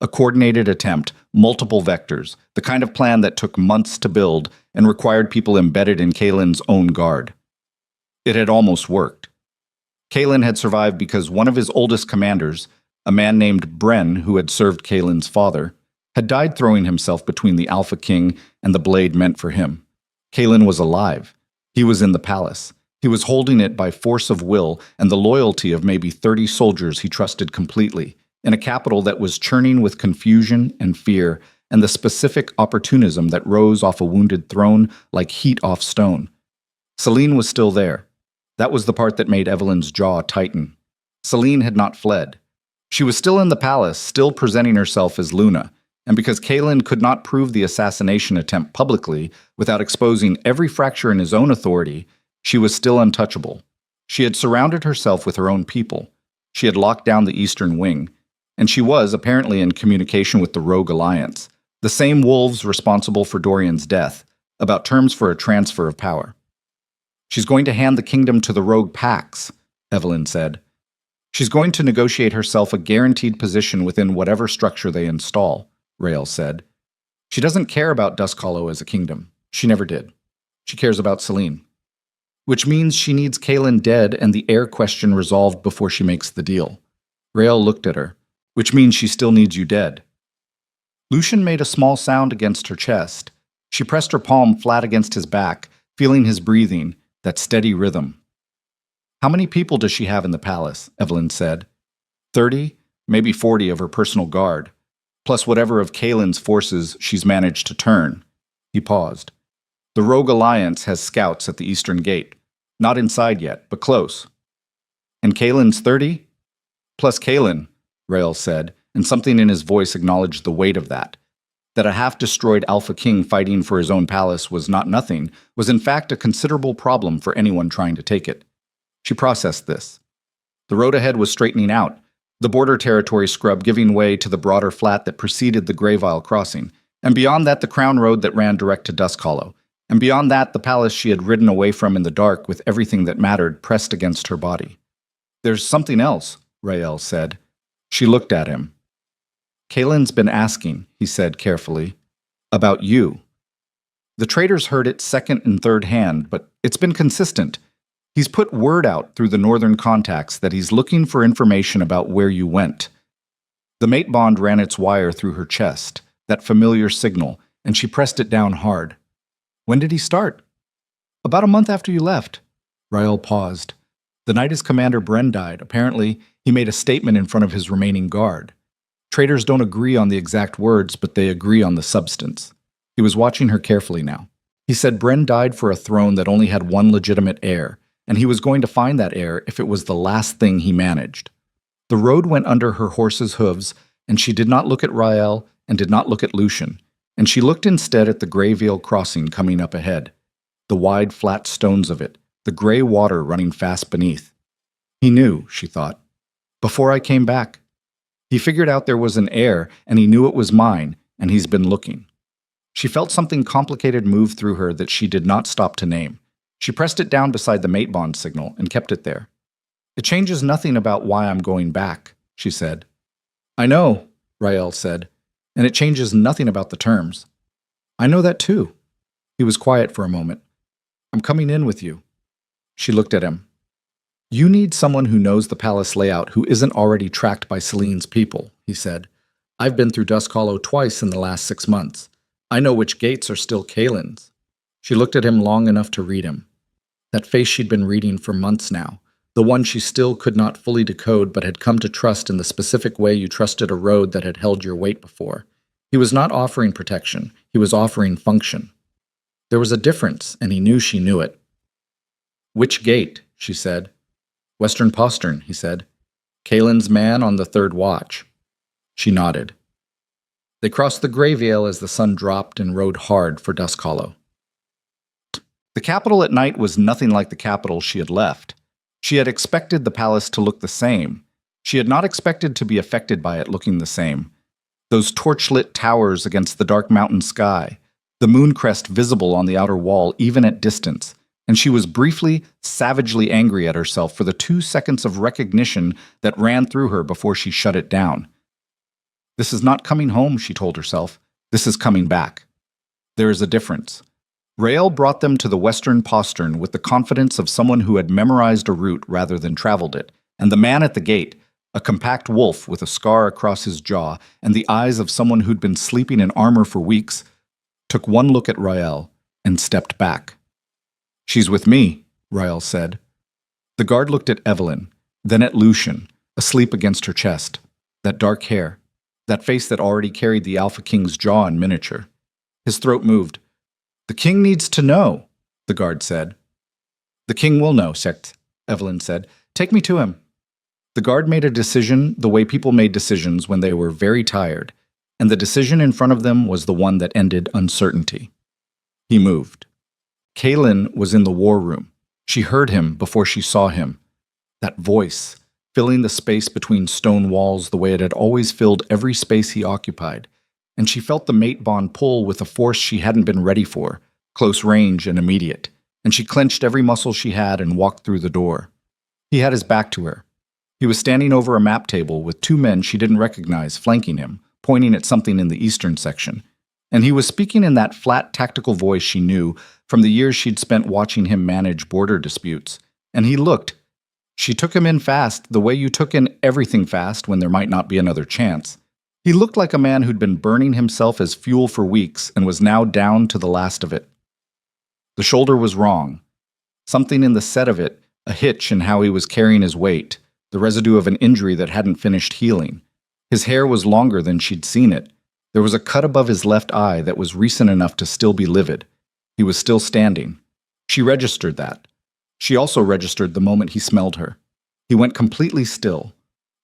A coordinated attempt, multiple vectors, the kind of plan that took months to build and required people embedded in Kaelin's own guard. It had almost worked. Kaelin had survived because one of his oldest commanders, a man named Bren who had served Kaelin's father, had died throwing himself between the Alpha King and the blade meant for him. Kaelin was alive. He was in the palace. He was holding it by force of will and the loyalty of maybe 30 soldiers he trusted completely, in a capital that was churning with confusion and fear and the specific opportunism that rose off a wounded throne like heat off stone. Selene was still there. That was the part that made Evelyn's jaw tighten. Selene had not fled. She was still in the palace, still presenting herself as Luna, and because Kaelin could not prove the assassination attempt publicly without exposing every fracture in his own authority, she was still untouchable. She had surrounded herself with her own people. She had locked down the Eastern Wing, and she was apparently in communication with the Rogue Alliance, the same wolves responsible for Dorian's death, about terms for a transfer of power. She's going to hand the kingdom to the Rogue Pax, Evelyn said. She's going to negotiate herself a guaranteed position within whatever structure they install, Rael said. She doesn't care about Dusk Hollow as a kingdom. She never did. She cares about Selene. Which means she needs Kaelin dead and the heir question resolved before she makes the deal. Rael looked at her. Which means she still needs you dead. Lucian made a small sound against her chest. She pressed her palm flat against his back, feeling his breathing, that steady rhythm. How many people does she have in the palace? Evelyn said. 30, maybe 40 of her personal guard, plus whatever of Kaelin's forces she's managed to turn. He paused. The Rogue Alliance has scouts at the Eastern Gate. Not inside yet, but close. And Kaelin's 30? Plus Kaelin, Rael said, and something in his voice acknowledged the weight of that. That a half-destroyed Alpha King fighting for his own palace was not nothing, was in fact a considerable problem for anyone trying to take it. She processed this. The road ahead was straightening out, the border territory scrub giving way to the broader flat that preceded the Greyvile crossing, and beyond that the crown road that ran direct to Dusk Hollow, and beyond that the palace she had ridden away from in the dark with everything that mattered pressed against her body. There's something else, Rael said. She looked at him. Kaelin's been asking, he said carefully, about you. The traders heard it second and third hand, but it's been consistent. He's put word out through the northern contacts that he's looking for information about where you went. The mate bond ran its wire through her chest, that familiar signal, and she pressed it down hard. When did he start? About a month after you left. Rael paused. The night his commander Bren died, apparently, he made a statement in front of his remaining guard. Traders don't agree on the exact words, but they agree on the substance. He was watching her carefully now. He said Bren died for a throne that only had one legitimate heir, and he was going to find that heir if it was the last thing he managed. The road went under her horse's hooves, and she did not look at Rael and did not look at Lucian, and she looked instead at the Greyvale crossing coming up ahead, the wide, flat stones of it, the gray water running fast beneath. He knew, she thought. Before I came back. He figured out there was an heir, and he knew it was mine, and he's been looking. She felt something complicated move through her that she did not stop to name. She pressed it down beside the mate bond signal and kept it there. It changes nothing about why I'm going back, she said. I know, Rael said, and it changes nothing about the terms. I know that too. He was quiet for a moment. I'm coming in with you. She looked at him. You need someone who knows the palace layout who isn't already tracked by Selene's people, he said. I've been through Dusk Hollow twice in the last 6 months. I know which gates are still Kaelin's. She looked at him long enough to read him. That face she'd been reading for months now, the one she still could not fully decode but had come to trust in the specific way you trusted a road that had held your weight before. He was not offering protection, he was offering function. There was a difference, and he knew she knew it. Which gate? She said. Western postern, he said. Kaelin's man on the third watch. She nodded. They crossed the Greyvale as the sun dropped and rode hard for Dusk Hollow. The capital at night was nothing like the capital she had left. She had expected the palace to look the same. She had not expected to be affected by it looking the same. Those torchlit towers against the dark mountain sky, the moon crest visible on the outer wall even at distance, and she was briefly, savagely angry at herself for the 2 seconds of recognition that ran through her before she shut it down. This is not coming home, she told herself. This is coming back. There is a difference. Rael brought them to the western postern with the confidence of someone who had memorized a route rather than traveled it, and the man at the gate, a compact wolf with a scar across his jaw and the eyes of someone who'd been sleeping in armor for weeks, took one look at Rael and stepped back. "She's with me," Rael said. The guard looked at Evelyn, then at Lucian, asleep against her chest, that dark hair, that face that already carried the Alpha King's jaw in miniature. His throat moved. "The king needs to know," the guard said. "The king will know, Sect," Evelyn said. "Take me to him." The guard made a decision the way people made decisions when they were very tired, and the decision in front of them was the one that ended uncertainty. He moved. Kaelin was in the war room. She heard him before she saw him. That voice, filling the space between stone walls the way it had always filled every space he occupied, and she felt the mate bond pull with a force she hadn't been ready for, close range and immediate, and she clenched every muscle she had and walked through the door. He had his back to her. He was standing over a map table with 2 men she didn't recognize flanking him, pointing at something in the eastern section. And he was speaking in that flat, tactical voice she knew from the years she'd spent watching him manage border disputes. And he looked. She took him in fast, the way you took in everything fast when there might not be another chance. He looked like a man who'd been burning himself as fuel for weeks and was now down to the last of it. The shoulder was wrong. Something in the set of it, a hitch in how he was carrying his weight, the residue of an injury that hadn't finished healing. His hair was longer than she'd seen it. There was a cut above his left eye that was recent enough to still be livid. He was still standing. She registered that. She also registered the moment he smelled her. He went completely still.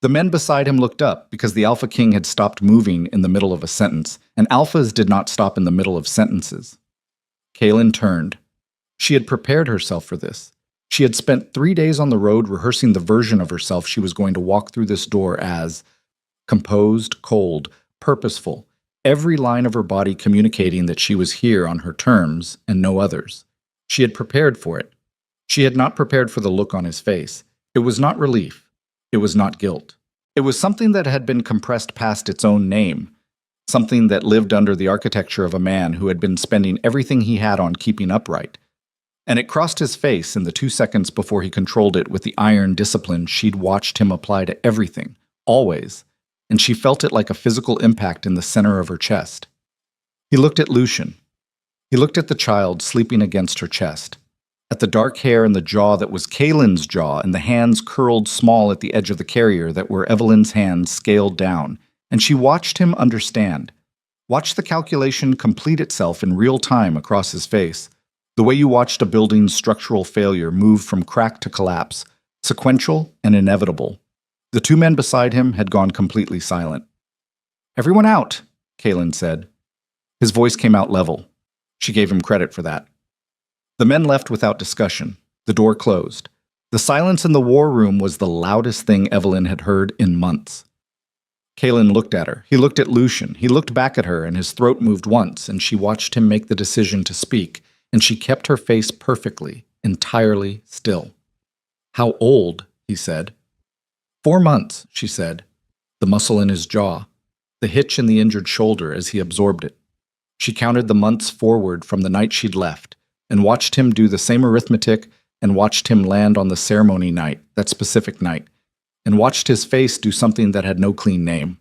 The men beside him looked up because the Alpha King had stopped moving in the middle of a sentence, and Alphas did not stop in the middle of sentences. Kaelin turned. She had prepared herself for this. She had spent 3 days on the road rehearsing the version of herself she was going to walk through this door as composed, cold, purposeful, every line of her body communicating that she was here on her terms and no others. She had prepared for it. She had not prepared for the look on his face. It was not relief. It was not guilt. It was something that had been compressed past its own name, something that lived under the architecture of a man who had been spending everything he had on keeping upright. And it crossed his face in the 2 seconds before he controlled it with the iron discipline she'd watched him apply to everything, always, and she felt it like a physical impact in the center of her chest. He looked at Lucian. He looked at the child sleeping against her chest, at the dark hair and the jaw that was Kaelin's jaw and the hands curled small at the edge of the carrier that were Evelyn's hands scaled down, and she watched him understand, watched the calculation complete itself in real time across his face, the way you watched a building's structural failure move from crack to collapse, sequential and inevitable. The 2 men beside him had gone completely silent. "Everyone out," Kaelin said. His voice came out level. She gave him credit for that. The men left without discussion. The door closed. The silence in the war room was the loudest thing Evelyn had heard in months. Kaelin looked at her. He looked at Lucian. He looked back at her, and his throat moved once, and she watched him make the decision to speak, and she kept her face perfectly, entirely still. "How old?" he said. 4 months, she said, the muscle in his jaw, the hitch in the injured shoulder as he absorbed it. She counted the months forward from the night she'd left, and watched him do the same arithmetic, and watched him land on the ceremony night, that specific night, and watched his face do something that had no clean name.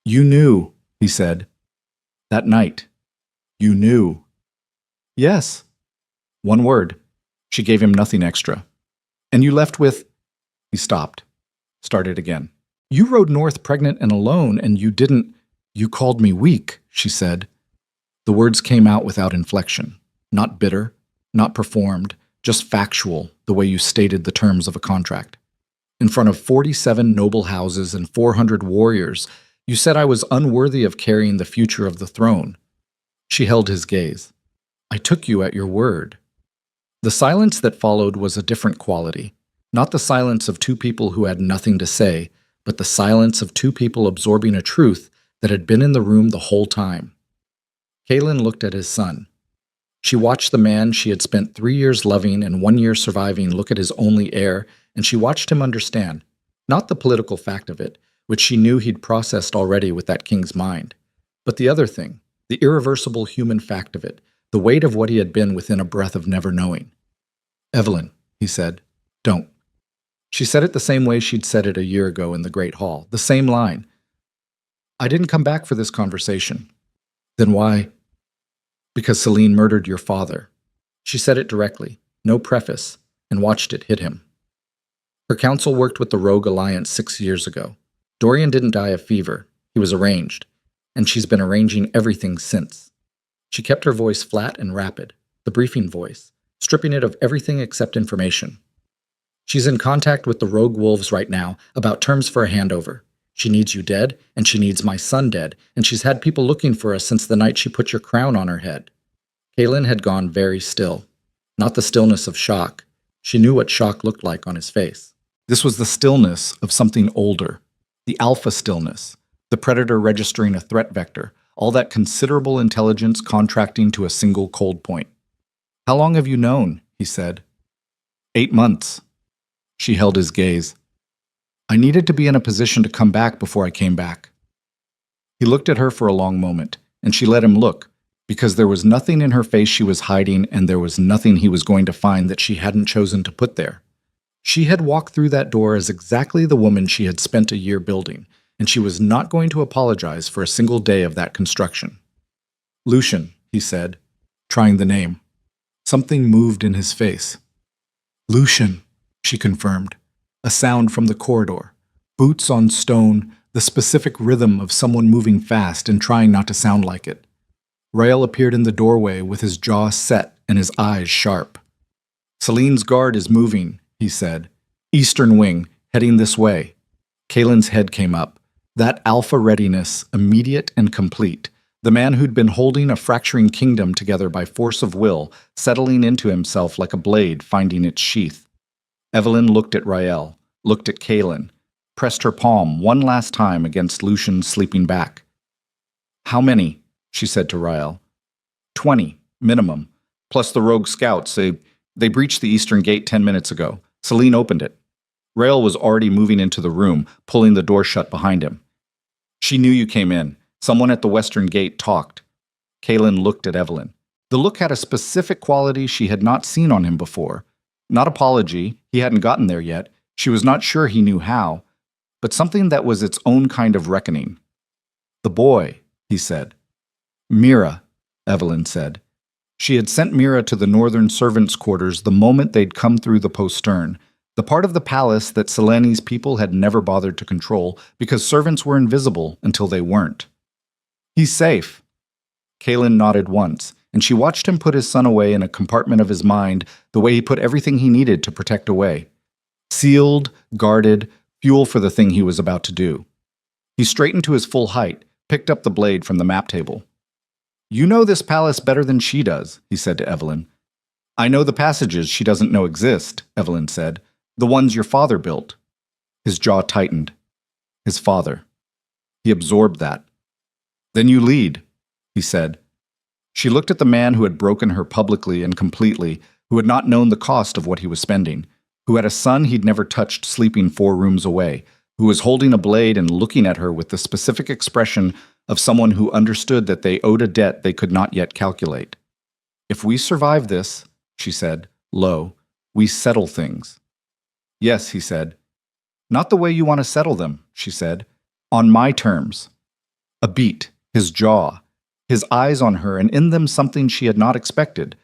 "You knew," he said. "That night. You knew." "Yes." 1 word. She gave him nothing extra. "And you left with—" He stopped. Started again. "You rode north pregnant and alone, and you didn't— You called me weak," she said. The words came out without inflection. Not bitter, not performed, just factual, the way you stated the terms of a contract. In front of 47 noble houses and 400 warriors, you said I was unworthy of carrying the future of the throne. She held his gaze. "I took you at your word." The silence that followed was a different quality. Not the silence of 2 people who had nothing to say, but the silence of 2 people absorbing a truth that had been in the room the whole time. Kaelin looked at his son. She watched the man she had spent 3 years loving and 1 year surviving look at his only heir, and she watched him understand, not the political fact of it, which she knew he'd processed already with that king's mind, but the other thing, the irreversible human fact of it, the weight of what he had been within a breath of never knowing. "Evelyn," he said, "don't." She said it the same way she'd said it a year ago in the Great Hall, the same line. "I didn't come back for this conversation." "Then why?" "Because Selene murdered your father." She said it directly, no preface, and watched it hit him. Her counsel worked with the Rogue Alliance 6 years ago. Dorian didn't die of fever. He was arranged, and she's been arranging everything since. She kept her voice flat and rapid, the briefing voice, stripping it of everything except information. "She's in contact with the Rogue Wolves right now about terms for a handover. She needs you dead, and she needs my son dead, and she's had people looking for us since the night she put your crown on her head." Kaelin had gone very still. Not the stillness of shock. She knew what shock looked like on his face. This was the stillness of something older. The alpha stillness. The predator registering a threat vector. All that considerable intelligence contracting to a single cold point. "How long have you known?" he said. 8 months. She held his gaze. "I needed to be in a position to come back before I came back." He looked at her for a long moment, and she let him look, because there was nothing in her face she was hiding, and there was nothing he was going to find that she hadn't chosen to put there. She had walked through that door as exactly the woman she had spent a year building, and she was not going to apologize for a single day of that construction. "Lucian," he said, trying the name. Something moved in his face. "Lucian," she confirmed. A sound from the corridor. Boots on stone, the specific rhythm of someone moving fast and trying not to sound like it. Rael appeared in the doorway with his jaw set and his eyes sharp. "Selene's guard is moving," he said. "Eastern wing, heading this way." Kaelin's head came up. That alpha readiness, immediate and complete. The man who'd been holding a fracturing kingdom together by force of will, settling into himself like a blade finding its sheath. Evelyn looked at Rael, looked at Kaelin, pressed her palm one last time against Lucian's sleeping back. "How many?" she said to Rael. 20, minimum, plus the rogue scouts. They breached the eastern gate 10 minutes ago. Selene opened it. Rael was already moving into the room, pulling the door shut behind him. "She knew you came in. Someone at the western gate talked." Kaelin looked at Evelyn. The look had a specific quality she had not seen on him before. Not apology, he hadn't gotten there yet. She was not sure he knew how, but something that was its own kind of reckoning. "The boy," he said. "Mira," Evelyn said. She had sent Mira to the northern servants' quarters the moment they'd come through the postern, the part of the palace that Selene's people had never bothered to control because servants were invisible until they weren't. "He's safe." Kaelin nodded once, and she watched him put his son away in a compartment of his mind the way he put everything he needed to protect away. Sealed, guarded, fuel for the thing he was about to do. He straightened to his full height, picked up the blade from the map table. "You know this palace better than she does," he said to Evelyn. "I know the passages she doesn't know exist," Evelyn said. "The ones your father built." His jaw tightened. His father. He absorbed that. "Then you lead," he said. She looked at the man who had broken her publicly and completely, who had not known the cost of what he was spending, who had a son he'd never touched sleeping 4 rooms away, who was holding a blade and looking at her with the specific expression of someone who understood that they owed a debt they could not yet calculate. "If we survive this," she said, low, "we settle things." "Yes," he said. "Not the way you want to settle them," she said. "On my terms." A beat, his jaw, his eyes on her, and in them something she had not expected.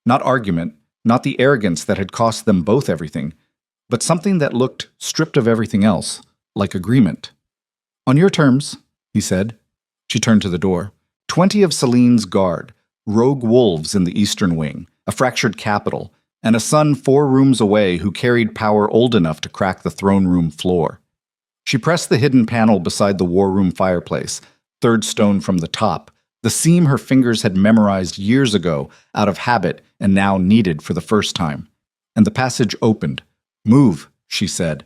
Not argument, not the arrogance that had cost them both everything, but something that looked, stripped of everything else, like agreement. "On your terms," he said. She turned to the door. 20 of Selene's guard, rogue wolves in the eastern wing, a fractured capital, and a son 4 rooms away who carried power old enough to crack the throne room floor. She pressed the hidden panel beside the war room fireplace, 3rd stone from the top, the seam her fingers had memorized years ago out of habit and now needed for the first time. And the passage opened. "Move," she said.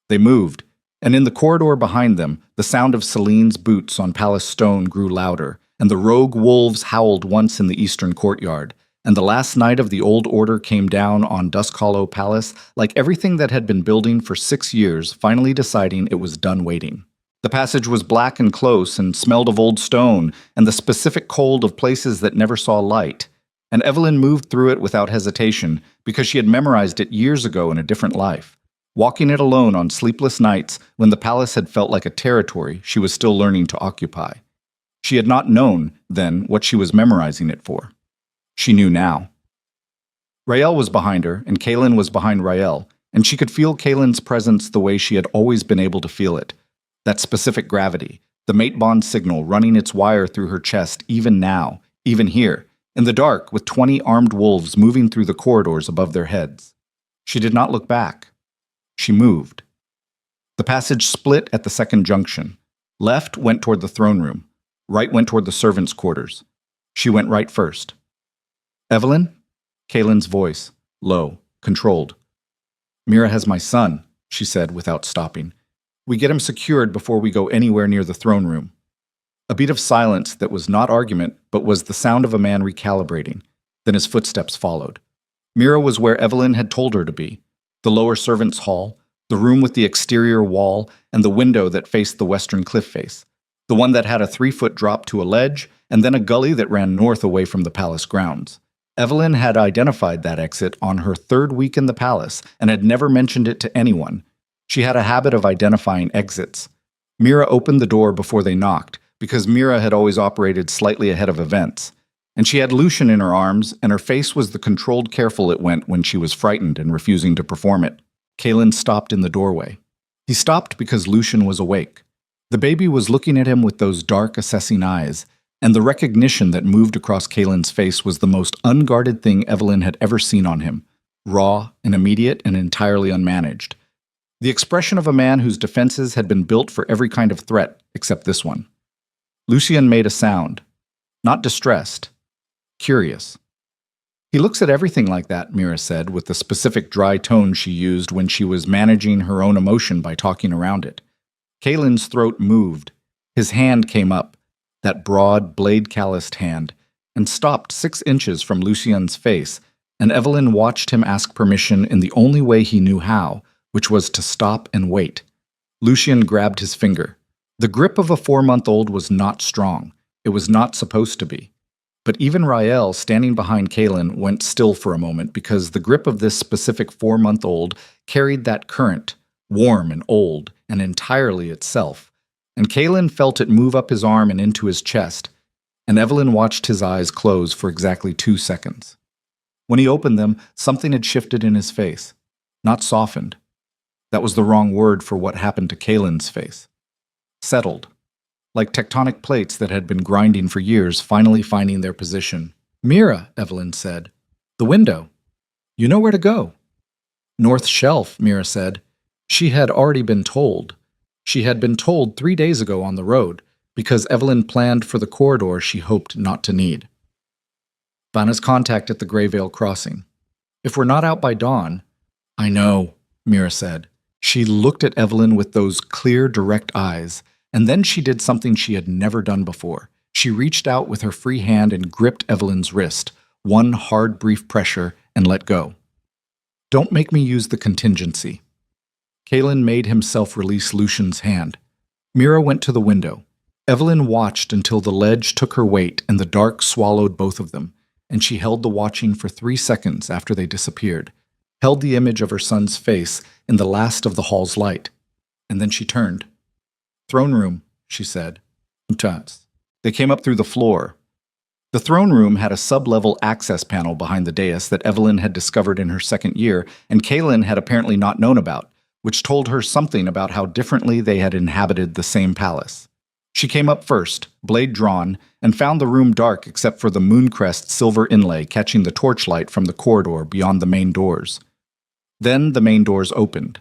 They moved, and in the corridor behind them, the sound of Selene's boots on palace stone grew louder, and the rogue wolves howled once in the eastern courtyard, and the last night of the old order came down on Dusk Hollow Palace like everything that had been building for 6 years, finally deciding it was done waiting. The passage was black and close and smelled of old stone and the specific cold of places that never saw light. And Evelyn moved through it without hesitation because she had memorized it years ago in a different life. Walking it alone on sleepless nights when the palace had felt like a territory she was still learning to occupy. She had not known, then, what she was memorizing it for. She knew now. Rael was behind her, and Kaelin was behind Rael, and she could feel Kaelin's presence the way she had always been able to feel it. That specific gravity, the mate bond signal running its wire through her chest even now, even here, in the dark with 20 armed wolves moving through the corridors above their heads. She did not look back. She moved. The passage split at the second junction. Left went toward the throne room. Right went toward the servants' quarters. She went right first. "Evelyn?" Kaelin's voice, low, controlled. "Mira has my son," she said without stopping. "We get him secured before we go anywhere near the throne room." A beat of silence that was not argument, but was the sound of a man recalibrating. Then his footsteps followed. Mira was where Evelyn had told her to be. The lower servants' hall, the room with the exterior wall, and the window that faced the western cliff face. The one that had a 3-foot drop to a ledge, and then a gully that ran north away from the palace grounds. Evelyn had identified that exit on her 3rd week in the palace and had never mentioned it to anyone. She had a habit of identifying exits. Mira opened the door before they knocked, because Mira had always operated slightly ahead of events. And she had Lucian in her arms, and her face was the controlled careful it went when she was frightened and refusing to perform it. Kaelin stopped in the doorway. He stopped because Lucian was awake. The baby was looking at him with those dark, assessing eyes, and the recognition that moved across Kaelin's face was the most unguarded thing Evelyn had ever seen on him, raw and immediate and entirely unmanaged. The expression of a man whose defenses had been built for every kind of threat except this one. Lucian made a sound, not distressed, curious. "He looks at everything like that," Mira said, with the specific dry tone she used when she was managing her own emotion by talking around it. Kaelin's throat moved. His hand came up, that broad, blade-calloused hand, and stopped 6 inches from Lucian's face, and Evelyn watched him ask permission in the only way he knew how, which was to stop and wait. Lucian grabbed his finger. The grip of a 4-month-old was not strong. It was not supposed to be. But even Rael, standing behind Kaelin, went still for a moment because the grip of this specific 4-month-old carried that current, warm and old, and entirely itself. And Kaelin felt it move up his arm and into his chest, and Evelyn watched his eyes close for exactly 2 seconds. When he opened them, something had shifted in his face. Not softened. That was the wrong word for what happened to Kaelin's face. Settled. Like tectonic plates that had been grinding for years finally finding their position. "Mira," Evelyn said. "The window. You know where to go." "North Shelf," Mira said. She had already been told. She had been told 3 days ago on the road, because Evelyn planned for the corridor she hoped not to need. Vanna's contact at the Greyvale crossing. "If we're not out by dawn—" "I know," Mira said. She looked at Evelyn with those clear, direct eyes, and then she did something she had never done before. She reached out with her free hand and gripped Evelyn's wrist, one hard, brief pressure, and let go. "Don't make me use the contingency." Kaelin made himself release Lucian's hand. Mira went to the window. Evelyn watched until the ledge took her weight and the dark swallowed both of them, and she held the watching for 3 seconds after they disappeared, held the image of her son's face in the last of the hall's light, and then she turned. "Throne room," she said. They came up through the floor. The throne room had a sub-level access panel behind the dais that Evelyn had discovered in her 2nd year, and Kaelin had apparently not known about, which told her something about how differently they had inhabited the same palace. She came up first, blade drawn, and found the room dark except for the mooncrest silver inlay catching the torchlight from the corridor beyond the main doors. Then the main doors opened.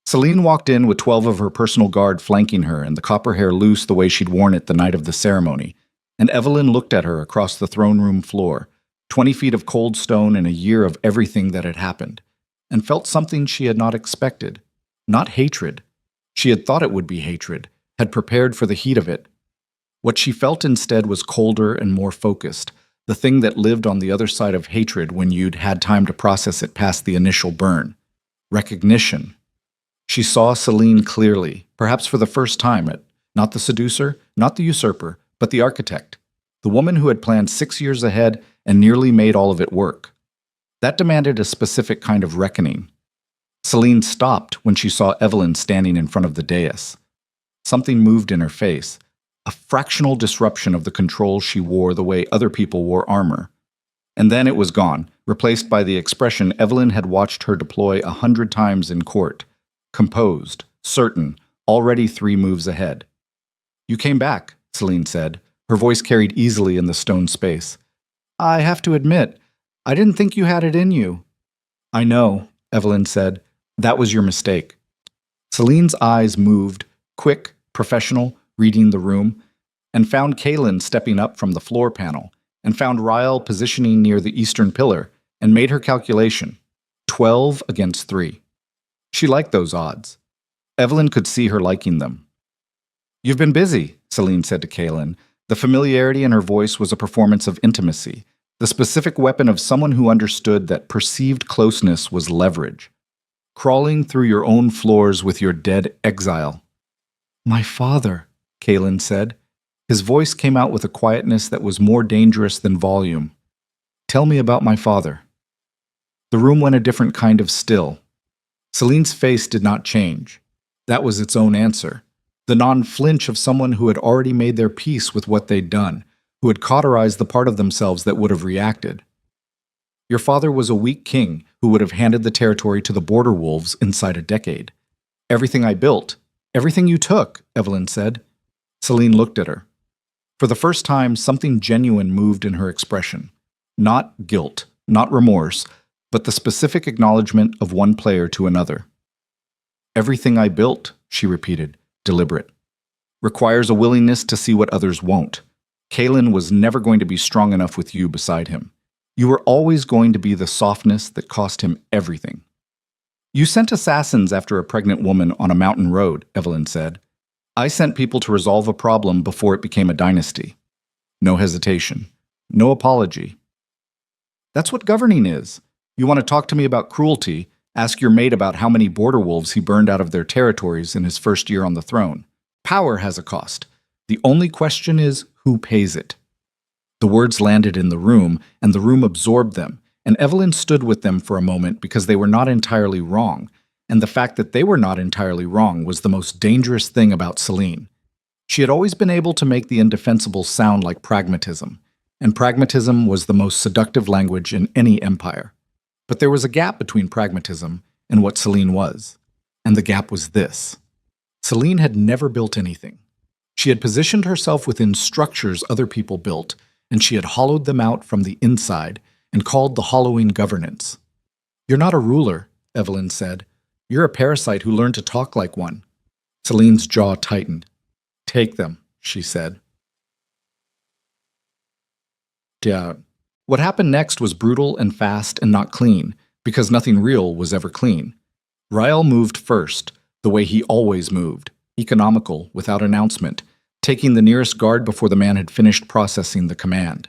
Celine walked in with 12 of her personal guard flanking her and the copper hair loose the way she'd worn it the night of the ceremony, and Evelyn looked at her across the throne room floor, 20 feet of cold stone and a year of everything that had happened, and felt something she had not expected. Not hatred. She had thought it would be hatred, had prepared for the heat of it. What she felt instead was colder and more focused, the thing that lived on the other side of hatred when you'd had time to process it past the initial burn. Recognition. She saw Celine clearly, perhaps for the first time, not the seducer, not the usurper, but the architect, the woman who had planned 6 years ahead and nearly made all of it work. That demanded a specific kind of reckoning. Celine stopped when she saw Evelyn standing in front of the dais. Something moved in her face, a fractional disruption of the control she wore the way other people wore armor. And then it was gone, replaced by the expression Evelyn had watched her deploy 100 times in court. Composed, certain, already 3 moves ahead. "You came back," Celine said, her voice carried easily in the stone space. "I have to admit, I didn't think you had it in you." "I know," Evelyn said. "That was your mistake." Celine's eyes moved, quick, professional, reading the room, and found Kaelin stepping up from the floor panel, and found Ryle positioning near the eastern pillar, and made her calculation. 12 against 3. She liked those odds. Evelyn could see her liking them. "You've been busy," Celine said to Kaelin. The familiarity in her voice was a performance of intimacy, the specific weapon of someone who understood that perceived closeness was leverage. "Crawling through your own floors with your dead exile." "My father," Kaelin said. His voice came out with a quietness that was more dangerous than volume. "Tell me about my father." The room went a different kind of still. Celine's face did not change. That was its own answer. The non-flinch of someone who had already made their peace with what they'd done, who had cauterized the part of themselves that would have reacted. "Your father was a weak king who would have handed the territory to the border wolves inside a decade. Everything I built, everything you took," Evelyn said. Celine looked at her. For the first time, something genuine moved in her expression. Not guilt, not remorse, but the specific acknowledgement of one player to another. "Everything I built," she repeated, deliberate. "Requires a willingness to see what others won't. Kaelin was never going to be strong enough with you beside him. You were always going to be the softness that cost him everything." "You sent assassins after a pregnant woman on a mountain road," Evelyn said. "I sent people to resolve a problem before it became a dynasty." No hesitation. No apology. "That's what governing is. You want to talk to me about cruelty, ask your mate about how many border wolves he burned out of their territories in his first year on the throne. Power has a cost. The only question is, who pays it?" The words landed in the room, and the room absorbed them, and Evelyn stood with them for a moment because they were not entirely wrong, and the fact that they were not entirely wrong was the most dangerous thing about Celine. She had always been able to make the indefensible sound like pragmatism, and pragmatism was the most seductive language in any empire. But there was a gap between pragmatism and what Celine was, and the gap was this. Celine had never built anything. She had positioned herself within structures other people built, and she had hollowed them out from the inside and called the hollowing governance. "You're not a ruler," Evelyn said. "You're a parasite who learned to talk like one." Celine's jaw tightened. "Take them," she said. Yeah. What happened next was brutal and fast and not clean, because nothing real was ever clean. Ryle moved first, the way he always moved, economical, without announcement, taking the nearest guard before the man had finished processing the command.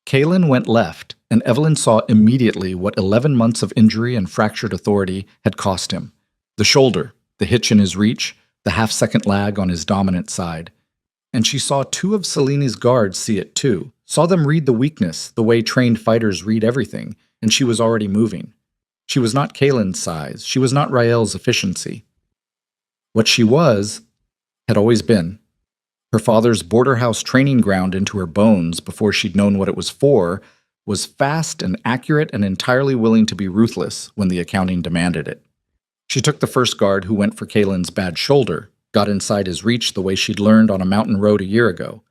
Kaelin went left, and Evelyn saw immediately what 11 months of injury and fractured authority had cost him. The shoulder, the hitch in his reach, the half-second lag on his dominant side. And she saw 2 of Celine's guards see it too, saw them read the weakness the way trained fighters read everything, and she was already moving. She was not Kaelin's size, she was not Rael's efficiency. What she had always been. Her father's border house training ground into her bones before she'd known what it was for, was fast and accurate and entirely willing to be ruthless when the accounting demanded it. She took the first guard who went for Kaelin's bad shoulder, got inside his reach the way she'd learned on a mountain road a year ago,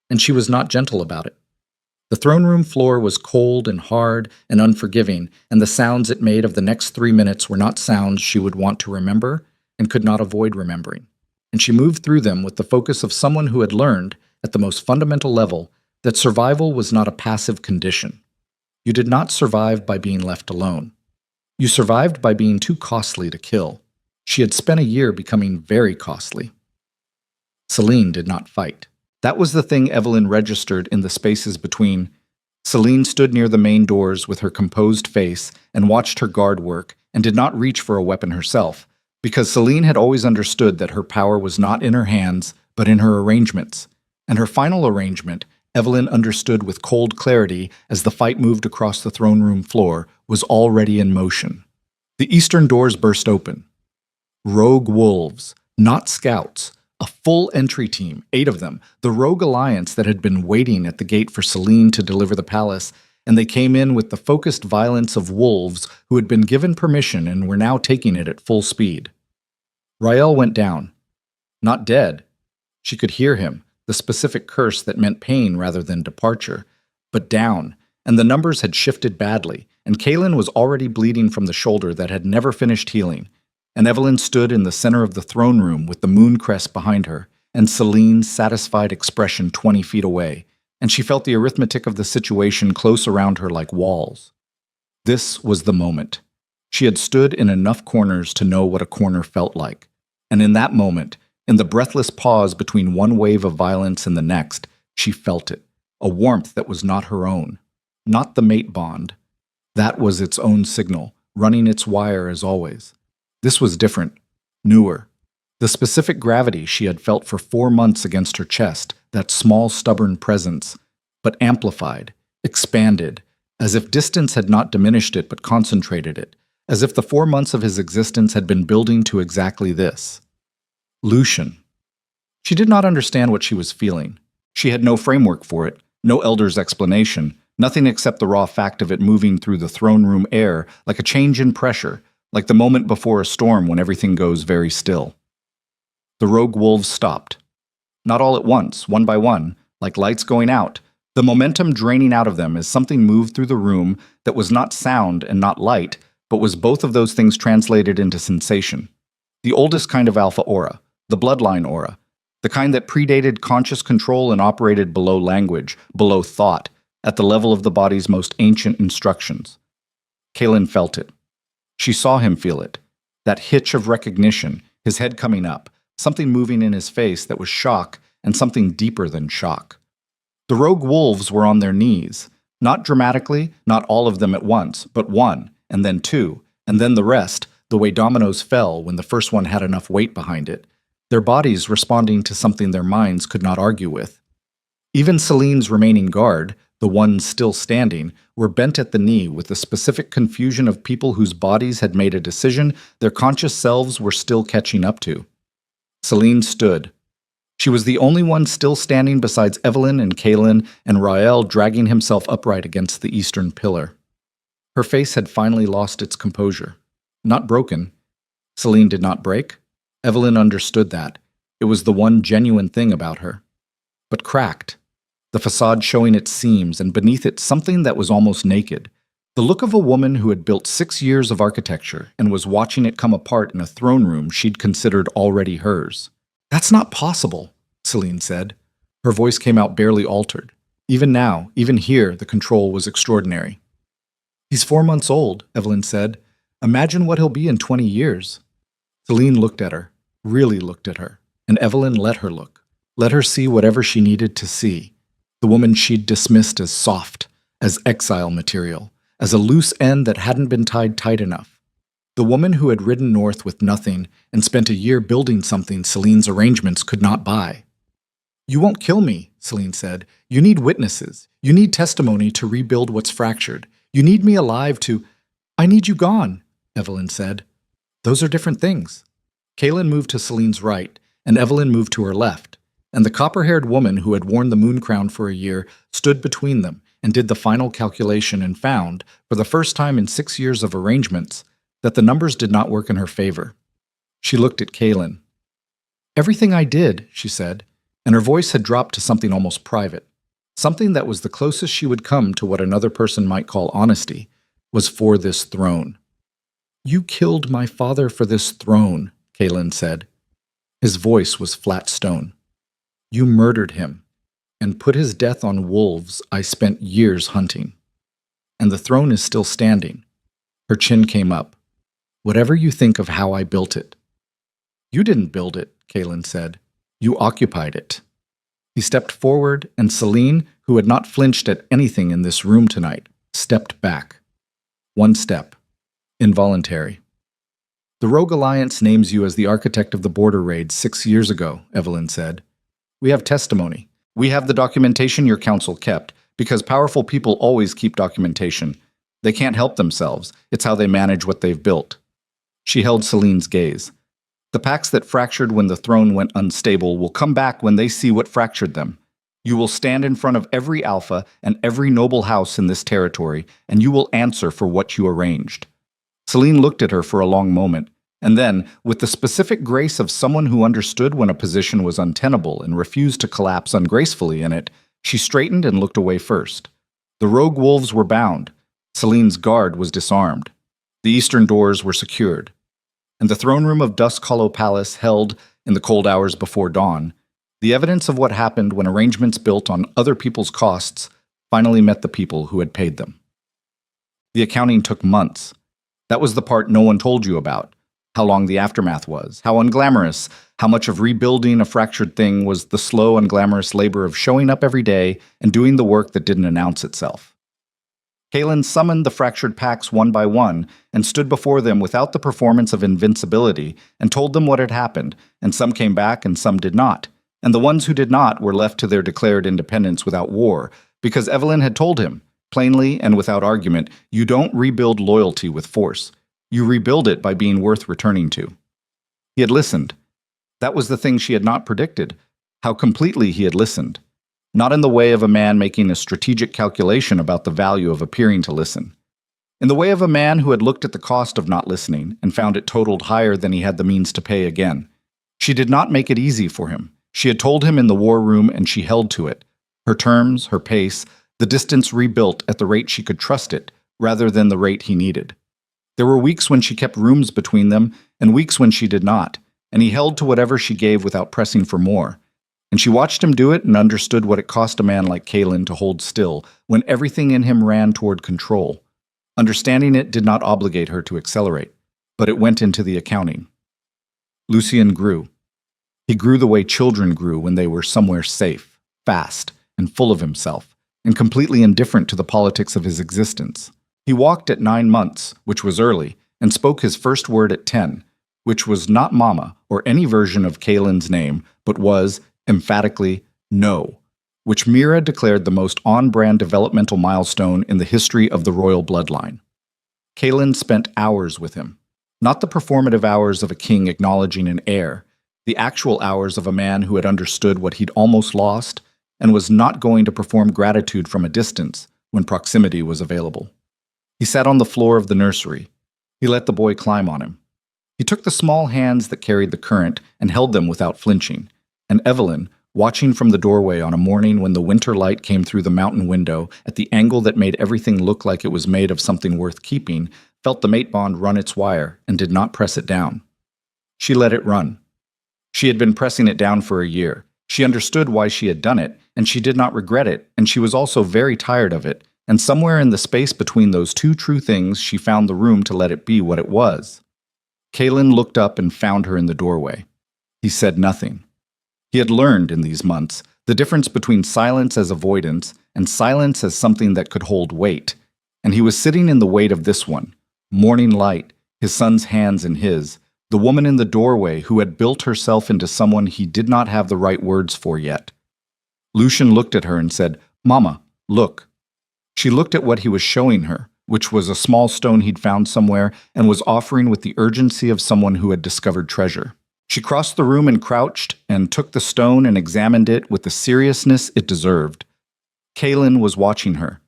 and she was not gentle about it. The throne room floor was cold and hard and unforgiving, and the sounds it made of the next 3 minutes were not sounds she would want to remember and could not avoid remembering. And she moved through them with the focus of someone who had learned, at the most fundamental level, that survival was not a passive condition. You did not survive by being left alone. You survived by being too costly to kill. She had spent a year becoming very costly. Celine did not fight. That was the thing Evelyn registered in the spaces between. Celine stood near the main doors with her composed face and watched her guard work and did not reach for a weapon herself, because Celine had always understood that her power was not in her hands, but in her arrangements. And her final arrangement, Evelyn understood with cold clarity as the fight moved across the throne room floor, was already in motion. The eastern doors burst open. Rogue wolves, not scouts, a full entry team, 8 of them, the Rogue Alliance that had been waiting at the gate for Celine to deliver the palace, and they came in with the focused violence of wolves who had been given permission and were now taking it at full speed. Rael went down. Not dead. She could hear him, the specific curse that meant pain rather than departure, but down, and the numbers had shifted badly, and Kaelin was already bleeding from the shoulder that had never finished healing, and Evelyn stood in the center of the throne room with the moon crest behind her, and Celine's satisfied expression 20 feet away, and she felt the arithmetic of the situation close around her like walls. This was the moment. She had stood in enough corners to know what a corner felt like, and in that moment, in the breathless pause between one wave of violence and the next, she felt it, a warmth that was not her own, not the mate bond. That was its own signal, running its wire as always. This was different, newer. The specific gravity she had felt for 4 months against her chest, that small, stubborn presence, but amplified, expanded, as if distance had not diminished it but concentrated it, as if the 4 months of his existence had been building to exactly this. Lucian. She did not understand what she was feeling. She had no framework for it, no elder's explanation, nothing except the raw fact of it moving through the throne room air like a change in pressure, like the moment before a storm when everything goes very still. The rogue wolves stopped. Not all at once, one by one, like lights going out, the momentum draining out of them as something moved through the room that was not sound and not light, but was both of those things translated into sensation. The oldest kind of alpha aura, the bloodline aura, the kind that predated conscious control and operated below language, below thought, at the level of the body's most ancient instructions. Kaelin felt it. She saw him feel it. That hitch of recognition, his head coming up, something moving in his face that was shock and something deeper than shock. The rogue wolves were on their knees, not dramatically, not all of them at once, but one, and then 2, and then the rest, the way dominoes fell when the first one had enough weight behind it, their bodies responding to something their minds could not argue with. Even Celine's remaining guard, the ones still standing, were bent at the knee with the specific confusion of people whose bodies had made a decision their conscious selves were still catching up to. Celine stood. She was the only one still standing besides Evelyn and Kaelin and Rael dragging himself upright against the eastern pillar. Her face had finally lost its composure. Not broken. Celine did not break. Evelyn understood that. It was the one genuine thing about her. But cracked. The facade showing its seams, and beneath it something that was almost naked. The look of a woman who had built 6 years of architecture and was watching it come apart in a throne room she'd considered already hers. "That's not possible," Celine said. Her voice came out barely altered. Even now, even here, the control was extraordinary. "He's 4 months old," Evelyn said. "Imagine what he'll be in 20 years. Celine looked at her, really looked at her, and Evelyn let her look. Let her see whatever she needed to see. The woman she'd dismissed as soft, as exile material, as a loose end that hadn't been tied tight enough. The woman who had ridden north with nothing and spent a year building something Celine's arrangements could not buy. "You won't kill me," Celine said. "You need witnesses. You need testimony to rebuild what's fractured. You need me alive to—" "I need you gone," Evelyn said. "Those are different things." Kaelin moved to Celine's right, and Evelyn moved to her left, and the copper-haired woman who had worn the moon crown for a year stood between them and did the final calculation and found, for the first time in 6 years of arrangements, that the numbers did not work in her favor. She looked at Kaelin. "Everything I did," she said, and her voice had dropped to something almost private, something that was the closest she would come to what another person might call honesty, was for this throne. "You killed my father for this throne," Kaelin said. His voice was flat stone. "You murdered him, and put his death on wolves I spent years hunting. And the throne is still standing." Her chin came up. "Whatever you think of how I built it." "You didn't build it," Kaelin said. "You occupied it." He stepped forward, and Celine, who had not flinched at anything in this room tonight, stepped back. One step. Involuntary. The Rogue Alliance names you as the architect of the border raid 6 years ago, Evelyn said. We have testimony. We have the documentation your council kept, because powerful people always keep documentation. They can't help themselves. It's how they manage what they've built. She held Celine's gaze. The packs that fractured when the throne went unstable will come back when they see what fractured them. You will stand in front of every alpha and every noble house in this territory, and you will answer for what you arranged. Celine looked at her for a long moment, and then, with the specific grace of someone who understood when a position was untenable and refused to collapse ungracefully in it, she straightened and looked away first. The rogue wolves were bound. Celine's guard was disarmed. The eastern doors were secured. And the throne room of Dusk Hollow Palace held, in the cold hours before dawn, the evidence of what happened when arrangements built on other people's costs finally met the people who had paid them. The accounting took months. That was the part no one told you about. How long the aftermath was, how unglamorous, how much of rebuilding a fractured thing was the slow, unglamorous labor of showing up every day and doing the work that didn't announce itself. Kaelin summoned the fractured packs one by one and stood before them without the performance of invincibility and told them what had happened, and some came back and some did not. And the ones who did not were left to their declared independence without war, because Evelyn had told him, plainly and without argument, you don't rebuild loyalty with force. You rebuild it by being worth returning to. He had listened. That was the thing she had not predicted, how completely he had listened. Not in the way of a man making a strategic calculation about the value of appearing to listen. In the way of a man who had looked at the cost of not listening and found it totaled higher than he had the means to pay again. She did not make it easy for him. She had told him in the war room and she held to it. Her terms, her pace, the distance rebuilt at the rate she could trust it, rather than the rate he needed. There were weeks when she kept rooms between them, and weeks when she did not, and he held to whatever she gave without pressing for more. And she watched him do it and understood what it cost a man like Kaelin to hold still when everything in him ran toward control. Understanding it did not obligate her to accelerate, but it went into the accounting. Lucien grew. He grew the way children grew when they were somewhere safe, fast, and full of himself, and completely indifferent to the politics of his existence. He walked at 9 months, which was early, and spoke his first word at 10, which was not Mama or any version of Kaelin's name, but was, emphatically, no, which Mira declared the most on-brand developmental milestone in the history of the royal bloodline. Kaelin spent hours with him, not the performative hours of a king acknowledging an heir, the actual hours of a man who had understood what he'd almost lost and was not going to perform gratitude from a distance when proximity was available. He sat on the floor of the nursery. He let the boy climb on him. He took the small hands that carried the current and held them without flinching, and Evelyn, watching from the doorway on a morning when the winter light came through the mountain window at the angle that made everything look like it was made of something worth keeping, felt the mate bond run its wire and did not press it down. She let it run. She had been pressing it down for a year. She understood why she had done it, and she did not regret it, and she was also very tired of it, and somewhere in the space between those two true things she found the room to let it be what it was. Kaelin looked up and found her in the doorway. He said nothing. He had learned in these months the difference between silence as avoidance and silence as something that could hold weight, and he was sitting in the weight of this one, morning light, his son's hands in his, the woman in the doorway who had built herself into someone he did not have the right words for yet. Lucien looked at her and said, "Mama, look." She looked at what he was showing her, which was a small stone he'd found somewhere and was offering with the urgency of someone who had discovered treasure. She crossed the room and crouched and took the stone and examined it with the seriousness it deserved. Kaelin was watching her.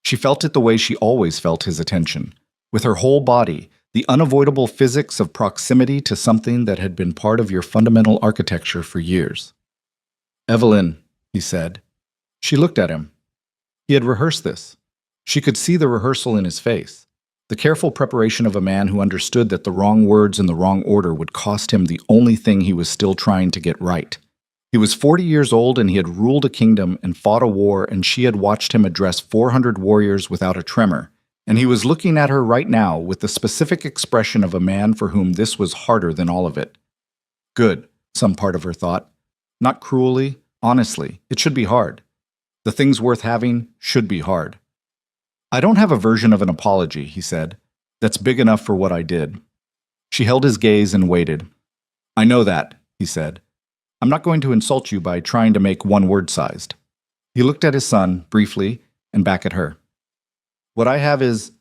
She felt it the way she always felt his attention, with her whole body, the unavoidable physics of proximity to something that had been part of your fundamental architecture for years. "Evelyn," he said. She looked at him. He had rehearsed this. She could see the rehearsal in his face, the careful preparation of a man who understood that the wrong words in the wrong order would cost him the only thing he was still trying to get right. He was 40 years old and he had ruled a kingdom and fought a war, and she had watched him address 400 warriors without a tremor. And he was looking at her right now with the specific expression of a man for whom this was harder than all of it. Good, some part of her thought. Not cruelly, Honestly, it should be hard. The things worth having should be hard. I don't have a version of an apology, he said, that's big enough for what I did. She held his gaze and waited. I know that, he said. I'm not going to insult you by trying to make one word sized. He looked at his son, briefly, and back at her. What I have is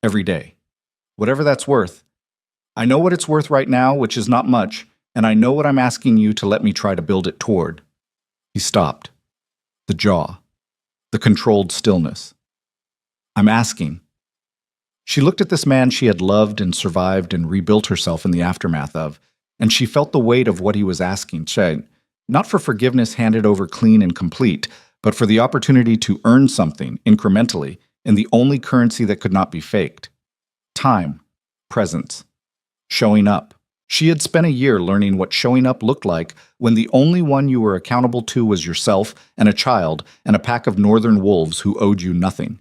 every day. Whatever that's worth. I know what it's worth right now, which is not much, and I know what I'm asking you to let me try to build it toward. He stopped. The jaw. The controlled stillness. I'm asking. She looked at this man she had loved and survived and rebuilt herself in the aftermath of, and she felt the weight of what he was asking, not for forgiveness handed over clean and complete, but for the opportunity to earn something incrementally in the only currency that could not be faked. Time. Presence. Showing up. She had spent a year learning what showing up looked like when the only one you were accountable to was yourself and a child and a pack of northern wolves who owed you nothing.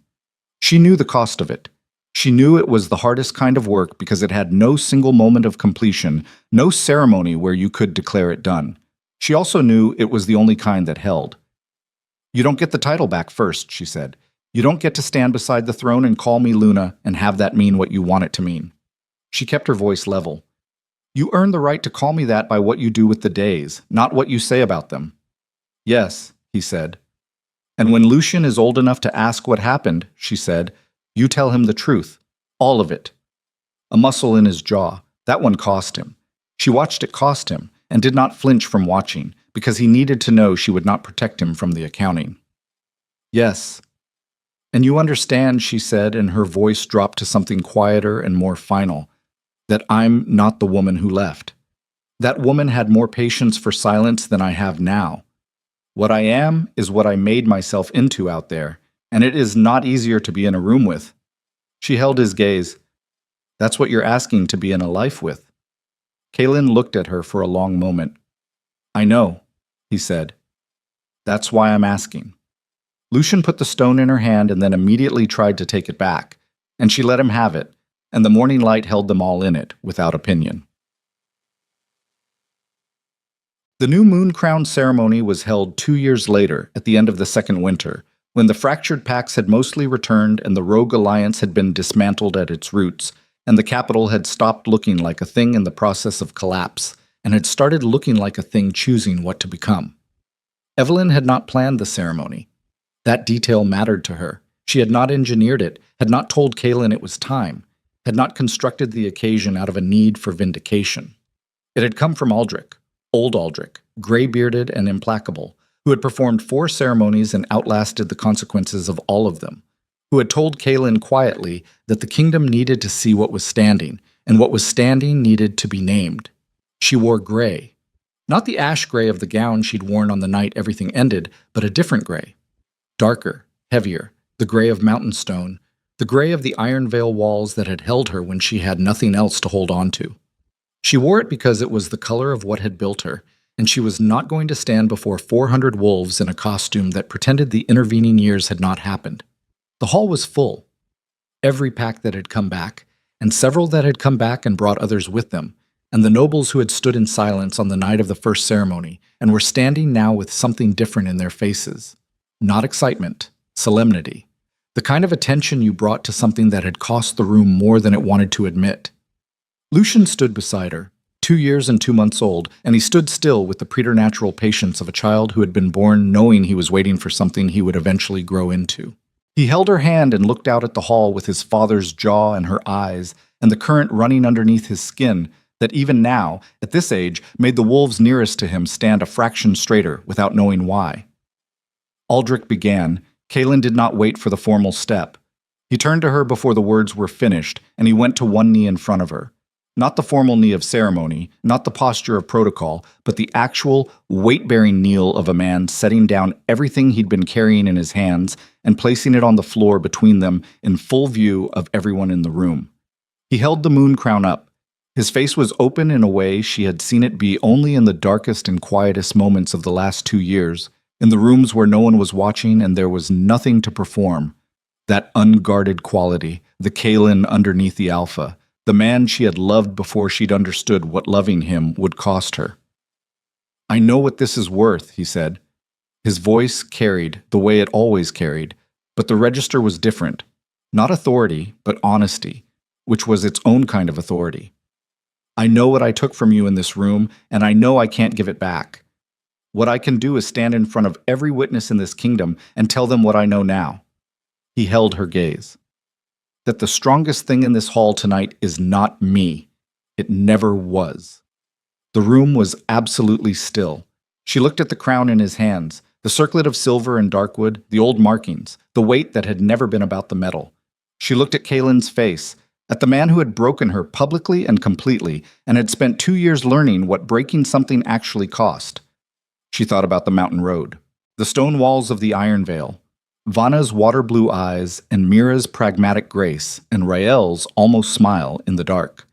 She knew the cost of it. She knew it was the hardest kind of work because it had no single moment of completion, no ceremony where you could declare it done. She also knew it was the only kind that held. You don't get the title back first, she said. You don't get to stand beside the throne and call me Luna and have that mean what you want it to mean. She kept her voice level. You earn the right to call me that by what you do with the days, not what you say about them. Yes, he said. And when Lucian is old enough to ask what happened, she said, you tell him the truth, all of it. A muscle in his jaw, that one cost him. She watched it cost him and did not flinch from watching because he needed to know she would not protect him from the accounting. Yes. And you understand, she said, and her voice dropped to something quieter and more final, that I'm not the woman who left. That woman had more patience for silence than I have now. What I am is what I made myself into out there, and it is not easier to be in a room with. She held his gaze. That's what you're asking to be in a life with. Kaelin looked at her for a long moment. I know, he said. That's why I'm asking. Lucian put the stone in her hand and then immediately tried to take it back, and she let him have it, and the morning light held them all in it, without opinion. The new moon crown ceremony was held 2 years later, at the end of the second winter, when the fractured pacts had mostly returned and the rogue alliance had been dismantled at its roots, and the capital had stopped looking like a thing in the process of collapse, and had started looking like a thing choosing what to become. Evelyn had not planned the ceremony. That detail mattered to her. She had not engineered it, had not told Kaelin it was time, had not constructed the occasion out of a need for vindication. It had come from Aldrich, old Aldrich, gray-bearded and implacable, who had performed 4 ceremonies and outlasted the consequences of all of them, who had told Kaelin quietly that the kingdom needed to see what was standing, and what was standing needed to be named. She wore gray. Not the ash gray of the gown she'd worn on the night everything ended, but a different gray. Darker, heavier, the gray of mountain stone, the gray of the iron veil walls that had held her when she had nothing else to hold on to. She wore it because it was the color of what had built her, and she was not going to stand before 400 wolves in a costume that pretended the intervening years had not happened. The hall was full. Every pack that had come back, and several that had come back and brought others with them, and the nobles who had stood in silence on the night of the first ceremony and were standing now with something different in their faces. Not excitement, solemnity. The kind of attention you brought to something that had cost the room more than it wanted to admit. Lucian stood beside her, 2 years and 2 months old, and he stood still with the preternatural patience of a child who had been born knowing he was waiting for something he would eventually grow into. He held her hand and looked out at the hall with his father's jaw and her eyes, and the current running underneath his skin that even now, at this age, made the wolves nearest to him stand a fraction straighter without knowing why. Aldrich began. Kaelin did not wait for the formal step. He turned to her before the words were finished, and he went to one knee in front of her. Not the formal knee of ceremony, not the posture of protocol, but the actual, weight-bearing kneel of a man setting down everything he'd been carrying in his hands and placing it on the floor between them in full view of everyone in the room. He held the moon crown up. His face was open in a way she had seen it be only in the darkest and quietest moments of the last 2 years, in the rooms where no one was watching and there was nothing to perform. That unguarded quality, the Kaelin underneath the alpha, the man she had loved before she'd understood what loving him would cost her. I know what this is worth, he said. His voice carried the way it always carried, but the register was different. Not authority, but honesty, which was its own kind of authority. I know what I took from you in this room, and I know I can't give it back. What I can do is stand in front of every witness in this kingdom and tell them what I know now. He held her gaze. That the strongest thing in this hall tonight is not me. It never was. The room was absolutely still. She looked at the crown in his hands, the circlet of silver and darkwood, the old markings, the weight that had never been about the metal. She looked at Kaelin's face, at the man who had broken her publicly and completely, and had spent 2 years learning what breaking something actually cost. She thought about the mountain road, the stone walls of the Iron Vale, Vanna's water-blue eyes, and Mira's pragmatic grace, and Rael's almost smile in the dark.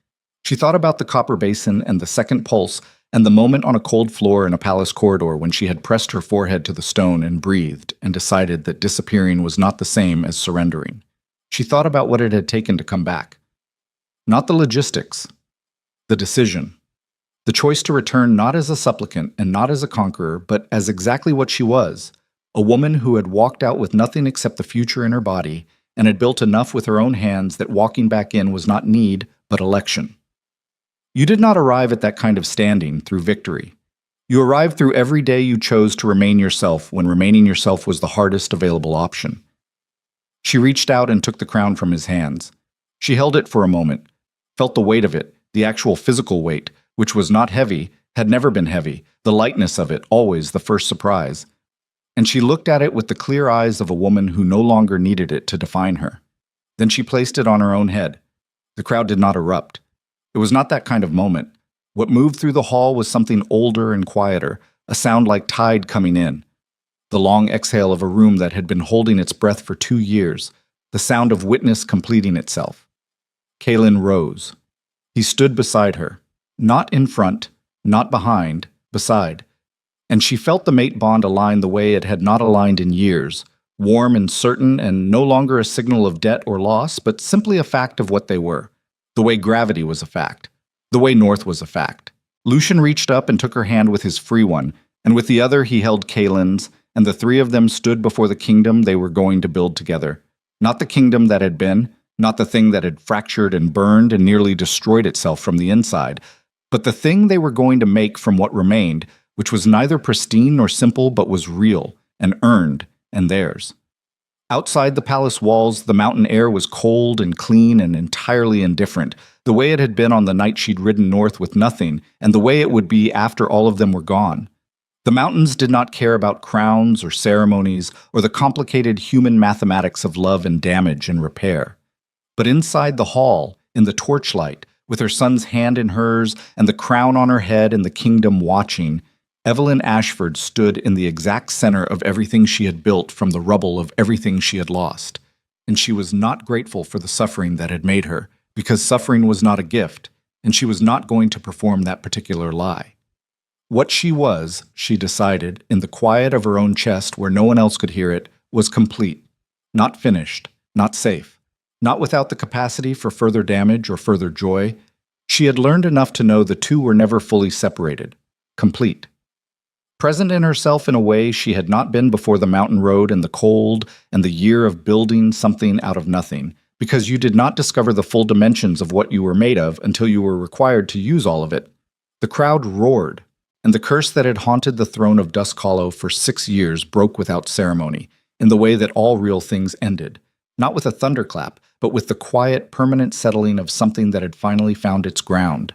She thought about the copper basin and the second pulse, and the moment on a cold floor in a palace corridor when she had pressed her forehead to the stone and breathed and decided that disappearing was not the same as surrendering. She thought about what it had taken to come back. Not the logistics, the decision. The choice to return not as a supplicant and not as a conqueror, but as exactly what she was, a woman who had walked out with nothing except the future in her body and had built enough with her own hands that walking back in was not need, but election. You did not arrive at that kind of standing through victory. You arrived through every day you chose to remain yourself when remaining yourself was the hardest available option. She reached out and took the crown from his hands. She held it for a moment, felt the weight of it, the actual physical weight, which was not heavy, had never been heavy, the lightness of it always the first surprise. And she looked at it with the clear eyes of a woman who no longer needed it to define her. Then she placed it on her own head. The crowd did not erupt. It was not that kind of moment. What moved through the hall was something older and quieter, a sound like tide coming in. The long exhale of a room that had been holding its breath for 2 years, the sound of witness completing itself. Kaelin rose. He stood beside her, not in front, not behind, beside. And she felt the mate bond align the way it had not aligned in years, warm and certain and no longer a signal of debt or loss, but simply a fact of what they were. The way gravity was a fact. The way north was a fact. Lucian reached up and took her hand with his free one, and with the other he held Kaelin's, and the three of them stood before the kingdom they were going to build together. Not the kingdom that had been, not the thing that had fractured and burned and nearly destroyed itself from the inside, but the thing they were going to make from what remained, which was neither pristine nor simple but was real and earned and theirs. Outside the palace walls, the mountain air was cold and clean and entirely indifferent, the way it had been on the night she'd ridden north with nothing, and the way it would be after all of them were gone. The mountains did not care about crowns or ceremonies or the complicated human mathematics of love and damage and repair. But inside the hall, in the torchlight, with her son's hand in hers and the crown on her head and the kingdom watching, Evelyn Ashford stood in the exact center of everything she had built from the rubble of everything she had lost. And she was not grateful for the suffering that had made her, because suffering was not a gift, and she was not going to perform that particular lie. What she was, she decided, in the quiet of her own chest where no one else could hear it, was complete, not finished, not safe, not without the capacity for further damage or further joy. She had learned enough to know the two were never fully separated, complete. Present in herself in a way she had not been before the mountain road and the cold and the year of building something out of nothing, because you did not discover the full dimensions of what you were made of until you were required to use all of it. The crowd roared, and the curse that had haunted the throne of Dusk Hollow for 6 years broke without ceremony, in the way that all real things ended, not with a thunderclap, but with the quiet, permanent settling of something that had finally found its ground,